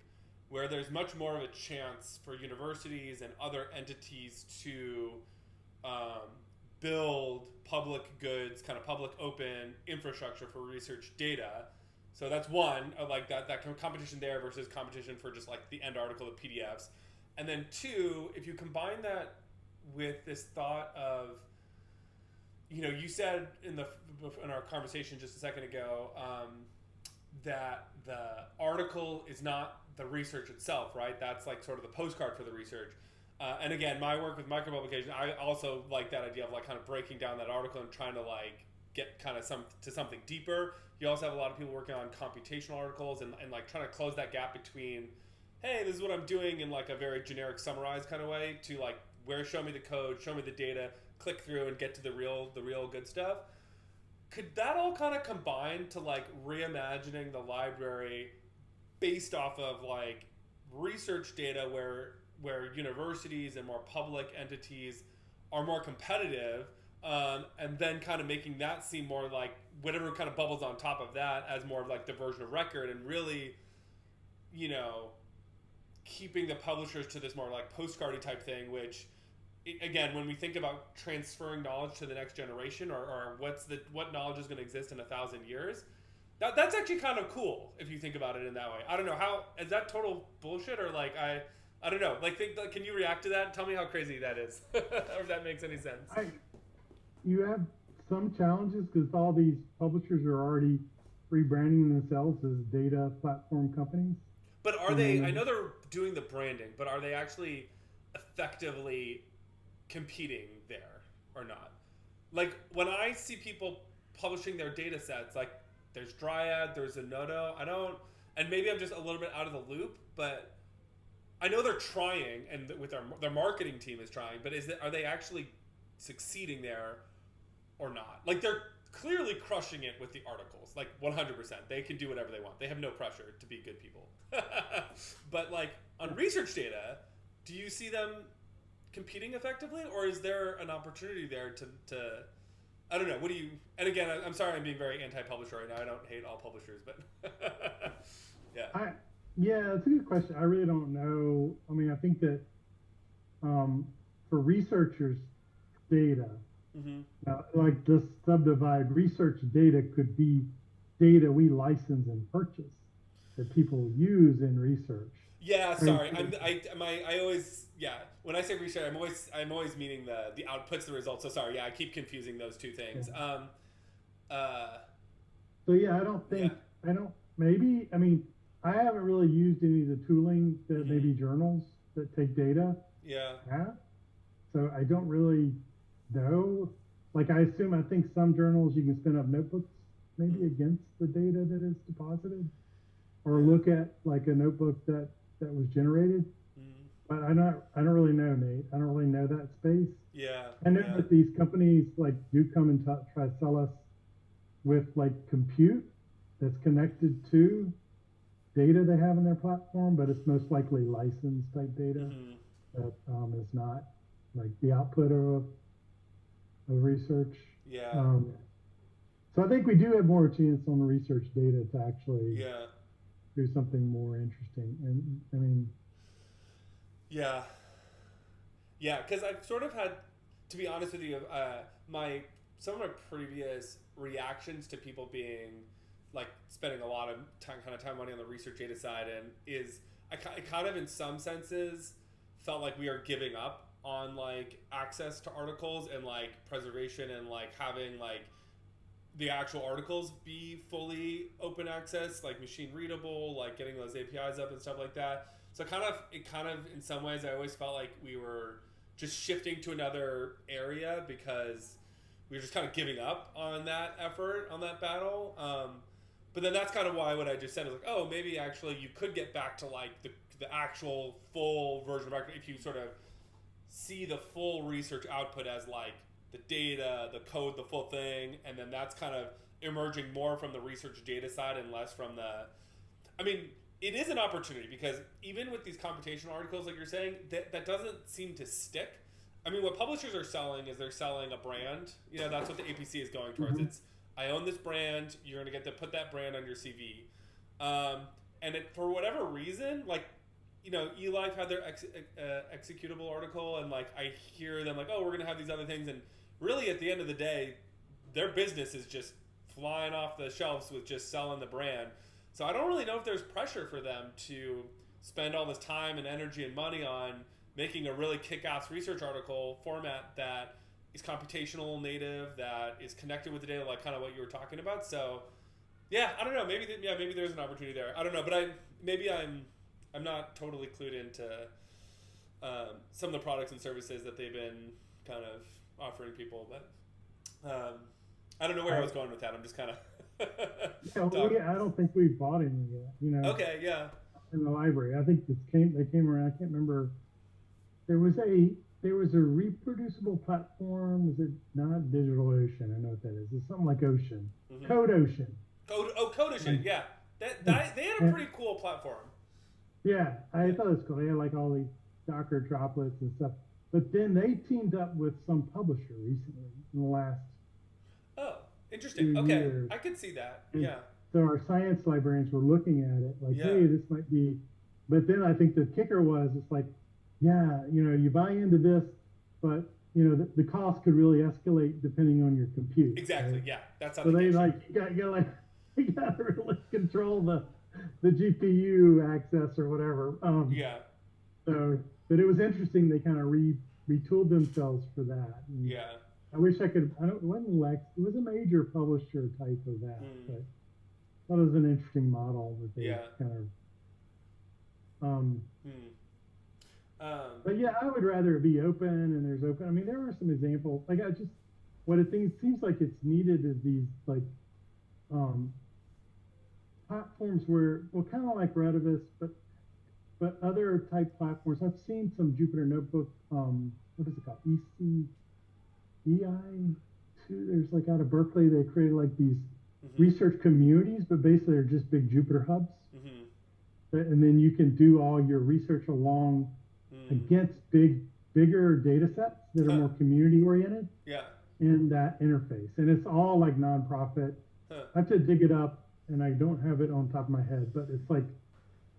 where there's much more of a chance for universities and other entities to um, build public goods, kind of public open infrastructure for research data? So that's one, like that competition there versus competition for just like the end article, the PDFs. And then two, if you combine that with this thought of, you said in our conversation just a second ago that the article is not the research itself, right? That's like sort of the postcard for the research. And again, my work with micropublication, I also like that idea of like kind of breaking down that article and trying to like get kind of something deeper. You also have a lot of people working on computational articles and like trying to close that gap between, hey, this is what I'm doing in like a very generic summarized kind of way to like where show me the code, show me the data, click through and get to the real good stuff. Could that all kind of combine to like reimagining the library based off of like research data where universities and more public entities are more competitive, and then kind of making that seem more like whatever kind of bubbles on top of that as more of like the version of record, and really, keeping the publishers to this more like postcardy type thing, which again, when we think about transferring knowledge to the next generation, or what knowledge is going to exist in 1,000 years, that's actually kind of cool if you think about it in that way. I don't know, how is that total bullshit, or like I don't know. Like, can you react to that? Tell me how crazy that is, or if that makes any sense. You have some challenges because all these publishers are already rebranding themselves as data platform companies. But are they? I know they're doing the branding, but are they actually effectively competing there or not? Like when I see people publishing their data sets, like there's Dryad, there's Zenodo. And maybe I'm just a little bit out of the loop, but I know they're trying, and with their marketing team is trying, but are they actually succeeding there or not? Like they're clearly crushing it with the articles, like 100%. They can do whatever they want. They have no pressure to be good people. But like on research data, do you see them competing effectively, or is there an opportunity there to I don't know, what do you, and again, I'm sorry I'm being very anti-publisher right now. I don't hate all publishers, but yeah. Yeah, it's a good question. I really don't know. I mean, I think that for researchers, data, like just subdivide research data could be data we license and purchase that people use in research. Yeah, sorry. I always, when I say research, I'm always meaning the outputs, the results. So sorry, I keep confusing those two things. Yeah. So yeah, I don't think maybe. I mean, I haven't really used any of the tooling that maybe journals that take data have. So I don't really know. Like I think some journals you can spin up notebooks maybe against the data that is deposited, or look at like a notebook that was generated. But I don't really know, Nate. I don't really know that space. Yeah. I know that these companies like do come and try to sell us with like compute that's connected to data they have in their platform, but it's most likely licensed type data that is not like the output of research. Yeah. So I think we do have more chance on the research data to actually do something more interesting. And I mean, because I've sort of had, to be honest with you, some of my previous reactions to people being like spending a lot of time money on the research data side, and I kind of in some senses felt like we are giving up on like access to articles and like preservation and like having like the actual articles be fully open access, like machine readable, like getting those APIs up and stuff like that. So it kind of in some ways I always felt like we were just shifting to another area because we were just kind of giving up on that effort, on that battle. But then that's kind of why what I just said is like, oh, maybe actually you could get back to like the actual full version of record if you sort of see the full research output as like the data, the code, the full thing, and then that's kind of emerging more from the research data side and less from the, I mean, it is an opportunity because even with these computational articles, like you're saying, that doesn't seem to stick. I mean, what publishers are selling is they're selling a brand. You know, that's what the APC is going towards. Mhm. It's I own this brand. You're going to get to put that brand on your CV. And for whatever reason, like eLife had their executable article, and like I hear them like, oh, we're going to have these other things, and really at the end of the day, their business is just flying off the shelves with just selling the brand. So I don't really know if there's pressure for them to spend all this time and energy and money on making a really kick-ass research article format that is computational native, that is connected with the data, like kind of what you were talking about. So yeah, I don't know. Maybe there's an opportunity there. I don't know, but I'm not totally clued into some of the products and services that they've been kind of offering people. But I don't know where I was going with that. I'm just kind of Yeah, I don't think we've bought any yet. Okay, yeah. In the library. I think they came around. I can't remember. There was a reproducible platform. Was it not DigitalOcean? I know what that is. It's something like Ocean, Mm-hmm. Code Ocean. CodeOcean, And, yeah. That and, they had a and pretty cool platform. yeah, I Yeah. thought it was cool. They had like all these Docker droplets and stuff. But then they teamed up with some publisher recently in the last Oh, interesting. few Okay, years. I could see that. And Yeah, so our science librarians were looking at it like, yeah, hey, this might be. But then I think the kicker was it's like, yeah, you buy into this, but the cost could really escalate depending on your compute, exactly. right? Yeah, that's how So they they get you. like you got like you got to really control the GPU access or whatever. Yeah, So, but it was interesting. They kind of retooled themselves for that. And yeah. I wish I could. I don't. It wasn't Lex. It was a major publisher type of that, Mm, but that was an interesting model that they yeah. kind of. Um, Mm. Um, but yeah, I would rather it be open and there's open. I mean, there are some examples. Like what it seems like it's needed is these like um, platforms where, well, kind of like Retivus, but other type platforms. I've seen some Jupyter Notebook. What is it called? EI2. There's like out of Berkeley, they created like these mm-hmm, research communities, but basically they're just big Jupyter hubs. mm-hmm, And then you can do all your research along mm. against bigger data sets that are Huh. more community oriented Yeah. in that interface. And it's all like nonprofit. Huh. I have to dig it up and I don't have it on top of my head, but it's like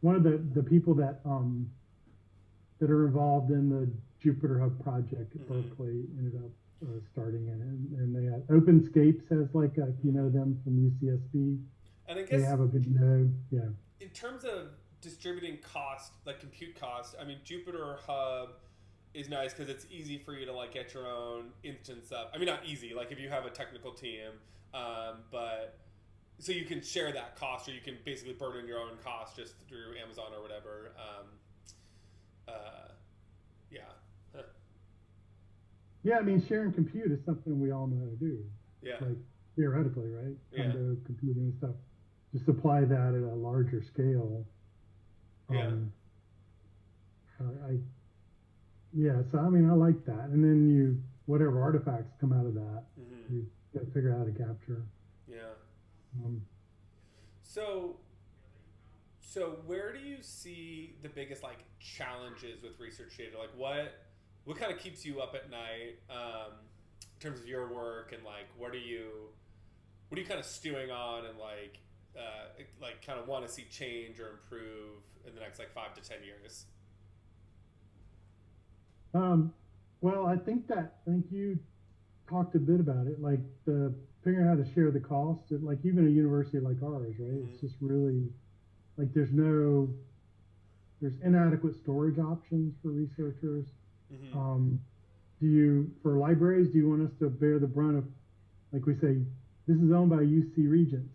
one of the people that are involved in the Jupyter Hub project at Mm-hmm, Berkeley ended up starting in it. And they had OpenScapes has like, if you know mm-hmm. them from UCSB, And I they guess have a big node. Yeah. in terms of distributing cost, like compute cost, I mean, Jupyter Hub is nice because it's easy for you to like get your own instance up. I mean, not easy, like if you have a technical team, but so you can share that cost, or you can basically burden your own cost just through Amazon or whatever. Uh, yeah, huh. Yeah, I mean, sharing compute is something we all know how to do, Yeah, like theoretically, right? yeah, Condo computing and stuff. Just apply that at a larger scale. yeah. Um, I yeah, so I mean, I like that. And then whatever artifacts come out of that, Hmm. you got to figure out how to capture. Yeah. Um, So, so where do you see the biggest like challenges with research data? Like what kind of keeps you up at night in terms of your work, and like what are you kind of stewing on, and like kind of want to see change or improve in the next like 5 to 10 years? um, well, I think you talked a bit about it, like the figuring out how to share the cost. Like even a university like ours, right? Mm-hmm. It's just really like there's inadequate storage options for researchers. Mm-hmm. Um, for libraries, do you want us to bear the brunt of, like we say, this is owned by UC Regents?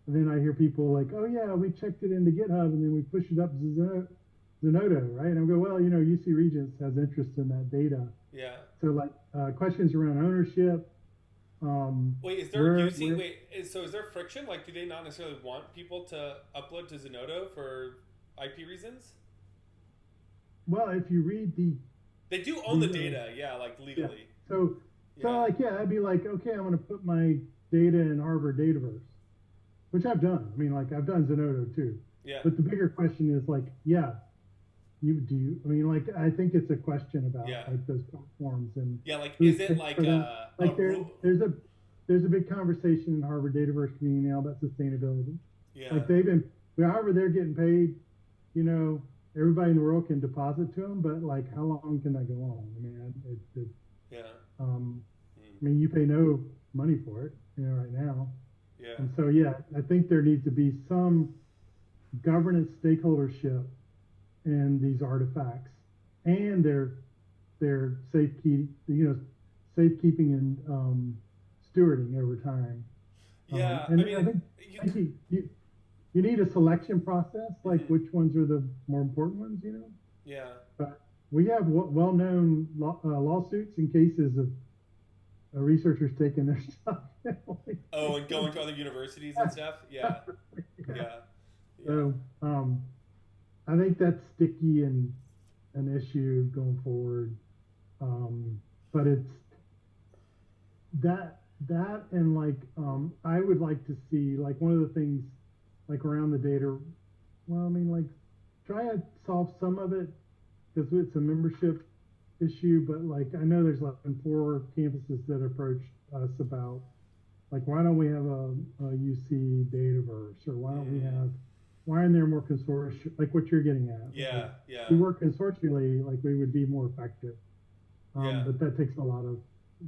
And then I hear people like, oh yeah, we checked it into GitHub and then we push it up to Zenodo, right? And I go, well, UC Regents has interest in that data. Yeah. So like questions around ownership, Wait, is there UC? where Wait, so is there friction? Like, do they not necessarily want people to upload to Zenodo for IP reasons? well, if you read They do own the the data, yeah, like yeah, legally. so Yeah. like yeah, I'd be like, okay, I'm going to put my data in Harvard Dataverse, which I've done. I mean, like I've done Zenodo too. Yeah. But the bigger question is like, yeah, I mean, like, I think it's a question about Yeah. like those platforms and Yeah. Like, who's is it paying like for them. a Like rule? there's a big conversation in Harvard Dataverse community now about sustainability. Yeah. Like however they're getting paid, you know, everybody in the world can deposit to them, but like, how long can that go on? I mean, Yeah. um, Mm. I mean, you pay no money for it, you know, right now. Yeah. And so, yeah, I think there needs to be some governance stakeholdership in these artifacts and their safekeeping and stewarding over time. Yeah. I And mean, I think you need a selection process, like mhm. which ones are the more important ones, you know. Yeah. But we have well-known lawsuits and cases of researchers taking their stuff. Oh, and going to other universities and stuff. Yeah. Yeah. Yeah. Yeah. So I think that's sticky and an issue going forward. But it's that and like I would like to see like one of the things like around the data. Well, I mean, like try to solve some of it because it's a membership issue. But like I know there's like 4 campuses that approached us about like why don't we have a UC Dataverse or Mm. why aren't there more consortia like what you're getting at like Yeah. if we Yeah. work consortially like we would be more effective. Yeah. But that takes a lot of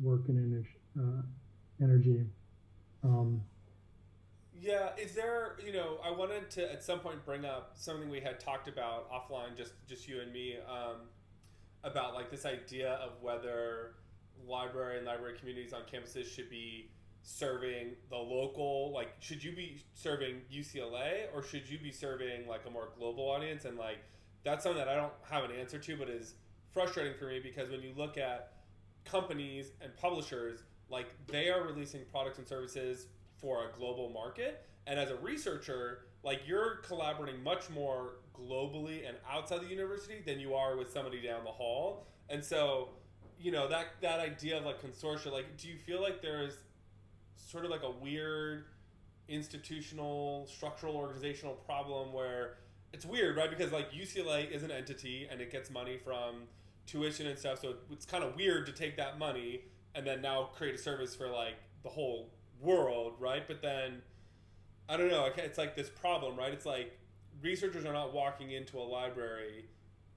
work and energy. Um, Yeah, is there, I wanted to at some point bring up something we had talked about offline, just you and me, about like this idea of whether library and library communities on campuses should be serving the local, like should you be serving UCLA or should you be serving like a more global audience? And like that's something that I don't have an answer to, but is frustrating for me because when you look at companies and publishers, like they are releasing products and services for a global market. And as a researcher, like you're collaborating much more globally and outside the university than you are with somebody down the hall. And so, that idea of like consortia, like do you feel like there's sort of like a weird institutional, structural, organizational problem where it's weird, right? Because like UCLA is an entity and it gets money from tuition and stuff, so it's kind of weird to take that money and then now create a service for like the whole world, right? But then I don't know, it's like this problem, right? It's like researchers are not walking into a library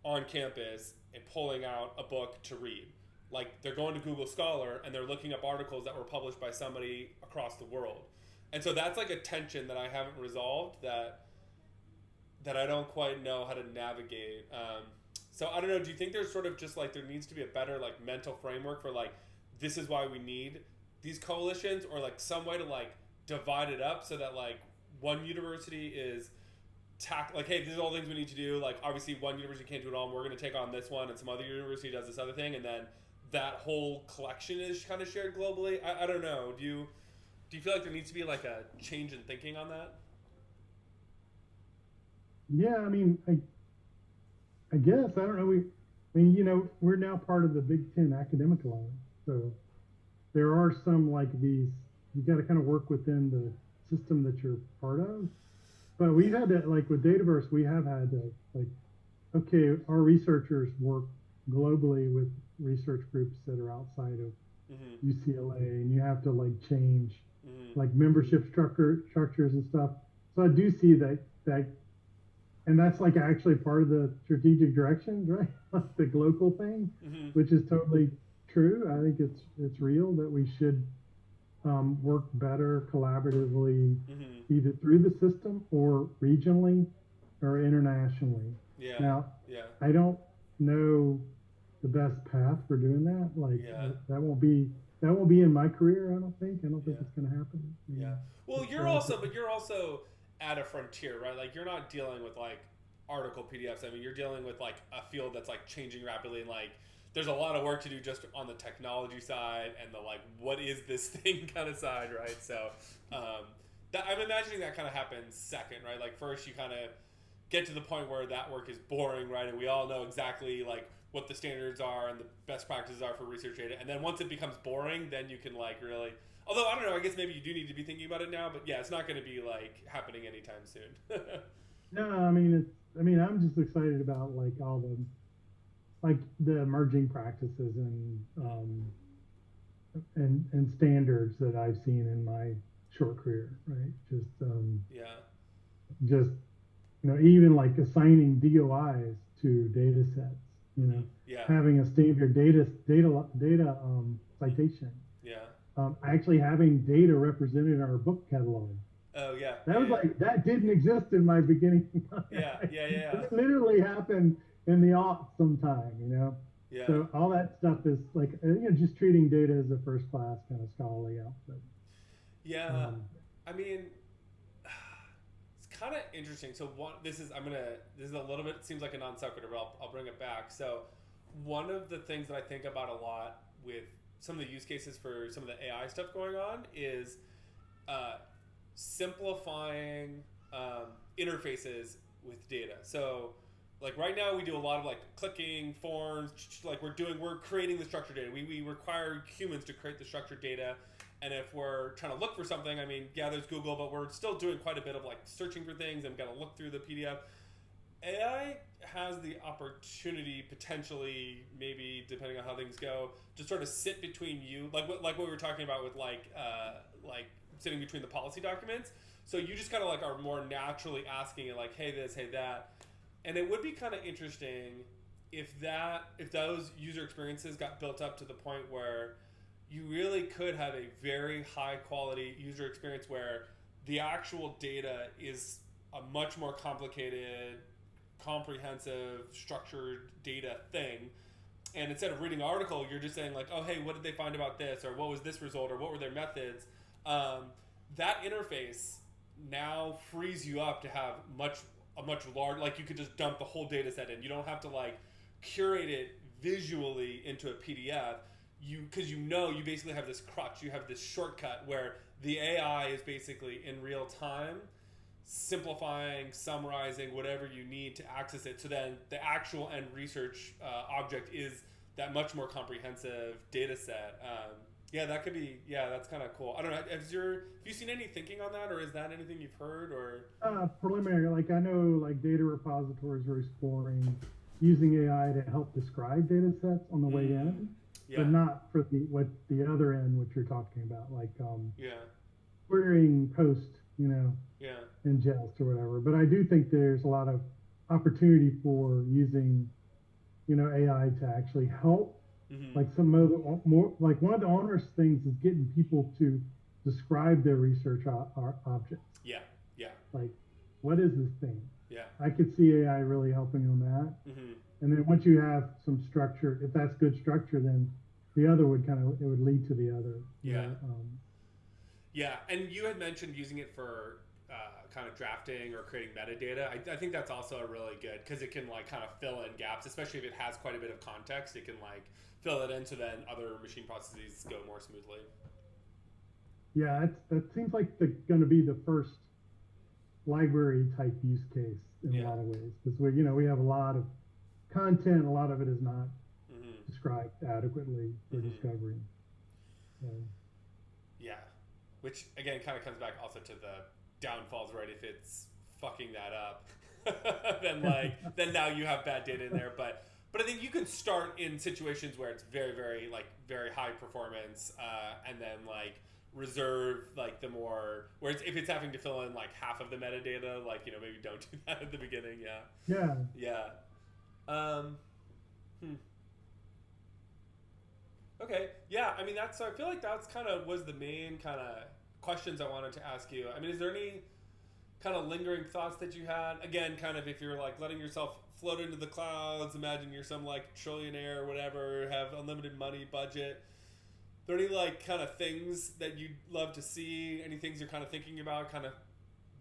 on campus and pulling out a book to read. Like they're going to Google Scholar and they're looking up articles that were published by somebody across the world. And so that's like a tension that I haven't resolved that I don't quite know how to navigate. So I don't know. Do you think there's sort of just like there needs to be a better like mental framework for like this is why we need these coalitions or like some way to like divide it up so that like one university is like hey these are all the things we need to do, like obviously one university can't do it all and we're going to take on this one and some other university does this other thing and then that whole collection is kind of shared globally. I don't know. Do you feel like there needs to be like a change in thinking on that? yeah, I mean, I guess I don't know. I mean, you know, we're now part of the Big Ten Academic Alliance, so there are some like these. You got to kind of work within the system that you're part of. But we've had to like with Dataverse, we have had to like, okay, our researchers work globally with research groups that are outside of Mm-hmm. UCLA, and you have to like change Mm-hmm. like membership structures and stuff. So I do see that, and that's like actually part of the strategic directions, right? Like the global thing, Mm-hmm. which is totally true. I think it's real that we should work better collaboratively, Mm-hmm. either through the system or regionally or internationally. Yeah. Now, Yeah. I don't know the best path for doing that. Like Yeah. that won't be in my career. I don't think. I don't think Yeah. it's going to happen. Yeah. Well, It's relative. but you're also at a frontier, right? Like you're not dealing with like article PDFs. I mean, you're dealing with like a field that's like changing rapidly and like there's a lot of work to do just on the technology side and the like what is this thing kind of side, right? So, I'm imagining that kind of happens second, right? Like first you kind of get to the point where that work is boring, right? And we all know exactly like what the standards are and the best practices are for research data. And then once it becomes boring, then you can like really. Although I don't know, I guess maybe you do need to be thinking about it now. But yeah, it's not going to be like happening anytime soon. No, I mean I'm just excited about like all the like the emerging practices and standards that I've seen in my short career, right? Yeah. Just even like assigning DOIs to data sets, Yeah. having a standard data Mm-hmm. citation, Yeah. actually having data represented in our book catalog. Oh yeah. That Yeah. was Yeah. like that didn't exist in my beginning. Yeah. Yeah. Yeah. It literally happened in the aughts sometime. Yeah. So all that stuff is like just treating data as a first class kind of scholarly output. Yeah. Um, I mean, it's kind of interesting. So one, this is a little bit. It seems like a non sequitur, but I'll bring it back. So one of the things that I think about a lot with some of the use cases for some of the AI stuff going on is uh, simplifying interfaces with data. So, like right now, we do a lot of like clicking forms. Like we're creating the structured data. We require humans to create the structured data. And if we're trying to look for something, I mean, yeah, there's Google, but we're still doing quite a bit of like searching for things and got to look through the PDF. AI has the opportunity, potentially, maybe depending on how things go, to sort of sit between you, like what we were talking about with like sitting between the policy documents. So you just kind of like are more naturally asking it, like, hey this, hey that, and it would be kind of interesting if those user experiences got built up to the point where you really could have a very high quality user experience where the actual data is a much more complicated, comprehensive, structured data thing. And instead of reading an article, you're just saying like, "Oh, hey, what did they find about this?" or "What was this result?" or "What were their methods?" That interface now frees you up to have a much larger. Like you could just dump the whole data set in. You don't have to like curate it visually into a PDF. Because you basically have this crutch. You have this shortcut where the AI is basically in real time simplifying, summarizing whatever you need to access it. So then the actual end research object is that much more comprehensive data set. Yeah, that could be. Yeah, that's kind of cool. I don't know. Have you seen any thinking on that, or is that anything you've heard? Or Preliminary, like I know, like data repositories are exploring using AI to help describe data sets on the way in, but yeah, not for the other end, which you're talking about, like yeah, querying post, yeah, ingest or whatever. But I do think there's a lot of opportunity for using, AI to actually help. mm-hmm. Like some of the more, like one of the onerous things is getting people to describe their research objects. Yeah, yeah, Like, what is this thing? yeah, I could see AI really helping on that. mm-hmm. And then once you have some structure, if that's good structure, then the other would it would lead to the other. Yeah. Yeah, and you had mentioned using it for kind of drafting or creating metadata. I think that's also a really good because it can like kind of fill in gaps, especially if it has quite a bit of context. It can like fill it in so then other machine processes go more smoothly. Yeah, that seems like going to be the first library type use case in a Yeah. lot of ways because we have a lot of content. A lot of it is not Mm-hmm. described adequately for Mm-hmm. discovery. So, Yeah. Which again kind of comes back also to the downfalls, right? If it's fucking that up, then now you have bad data in there. But I think you can start in situations where it's very very high performance, and then like reserve like the more where if it's having to fill in like half of the metadata, like maybe don't do that at the beginning. Yeah, yeah, yeah. Um, hmm. Okay. Yeah. I mean, that's. So I feel like that's kind of was the main kind of questions I wanted to ask you. I mean, is there any kind of lingering thoughts that you had? Again, kind of if you're like letting yourself float into the clouds, imagine you're some like trillionaire or whatever, have unlimited money, budget. Are there any like kind of things that you'd love to see? Any things you're kind of thinking about? Kind of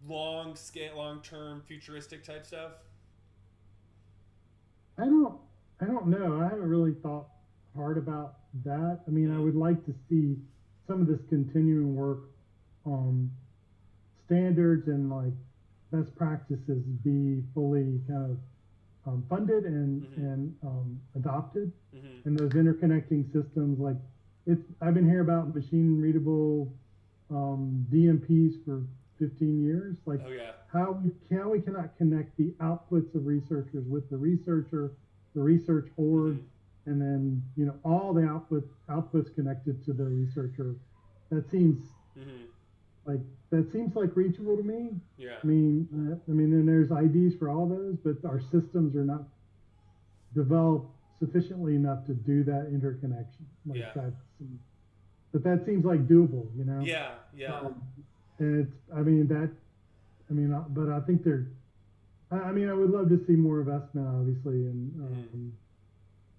long term, futuristic type stuff. I don't I don't know. I haven't really thought hard about that. I mean, I Mm. would like to see some of this continuing work on standards and like best practices be fully kind of funded Mm-hmm. and adopted, Mm-hmm. and those interconnecting systems. Like I've been hearing about machine readable DMPs for 15 years. Like Oh yeah. how we cannot connect the outputs of researchers with the researcher, the research org, Mm-hmm. and then all the outputs connected to the researcher. That seems Mm-hmm. like that seems like reachable to me. Yeah. Then there's IDs for all those, but our Mm-hmm. systems are not developed sufficiently enough to do that interconnection. Yeah. But that seems like doable, Yeah. Yeah. And but I think I would love to see more investment, obviously,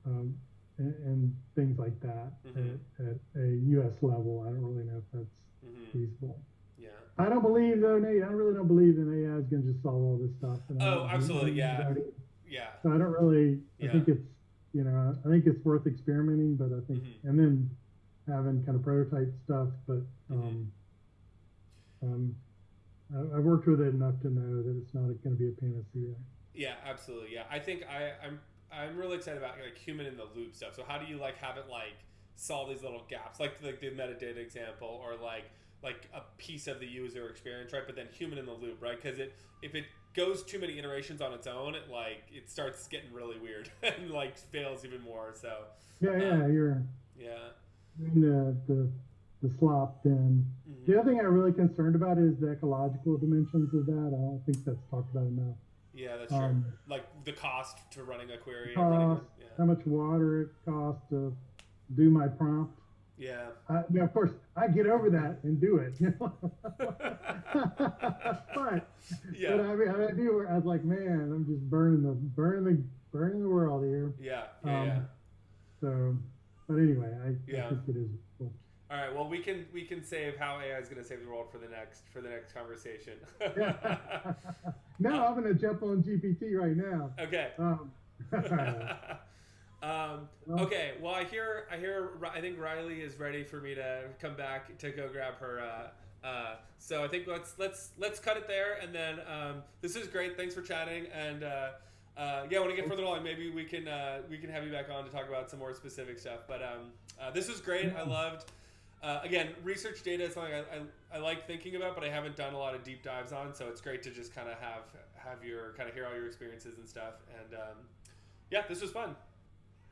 Mm-hmm. and things like that Mm-hmm. at a U.S. level. I don't really know if that's Mm-hmm. feasible. Yeah. I don't believe though, Nate. I really don't believe that AI is going to just solve all this stuff, and Oh, absolutely. Yeah. Yeah. so I don't really. Yeah. I think it's worth experimenting, but I think Mm-hmm. and then having kind of prototype stuff. But Mm-hmm. um, I've worked with it enough to know that it's not going to be a panacea. Yeah, absolutely. Yeah, I think I'm really excited about like human in the loop stuff. So how do you like have it like solve these little gaps, like the metadata example, or like a piece of the user experience, right? But then human in the loop, right? Because if it goes too many iterations on its own, it starts getting really weird and like fails even more. So Yeah, um, yeah, you're yeah. in the slop. Then Mm-hmm. the other thing I'm really concerned about is the ecological dimensions of that. I don't think that's talked about enough. Yeah, that's true. Um, Like the cost to running a query and running one. Cost, Yeah. how much water it costs to do my prompt. Yeah. Of course, I get over that and do it. But Yeah. I do. I was like, man, I'm just burning the world here. Yeah. Yeah. Yeah. Um, so, but anyway, I Yeah. think it is cool. All right. Well, we can save how AI is going to save the world for the next conversation. Yeah. Now uh, I'm going to jump on GPT right now. okay. Um, well, Okay. Well, I think Riley is ready for me to come back to go grab her. So I think let's cut it there, and then this is great. Thanks for chatting, and yeah, when I get further along, maybe we can have you back on to talk about some more specific stuff. But this was great. I loved. Again, research data is something I like thinking about, but I haven't done a lot of deep dives on. So it's great to just kind of have your kind of hear all your experiences and stuff. And yeah, this was fun.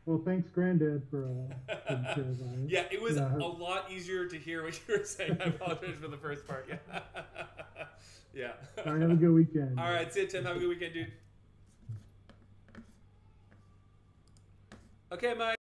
well, thanks, Granddad, for taking care of that. Yeah, it was a Yeah, lot easier to hear what you were saying. I apologize for the first part. Yeah. Yeah. all right, have a good weekend. All right, see you, Tim. Have a good weekend, dude. Okay, Mike.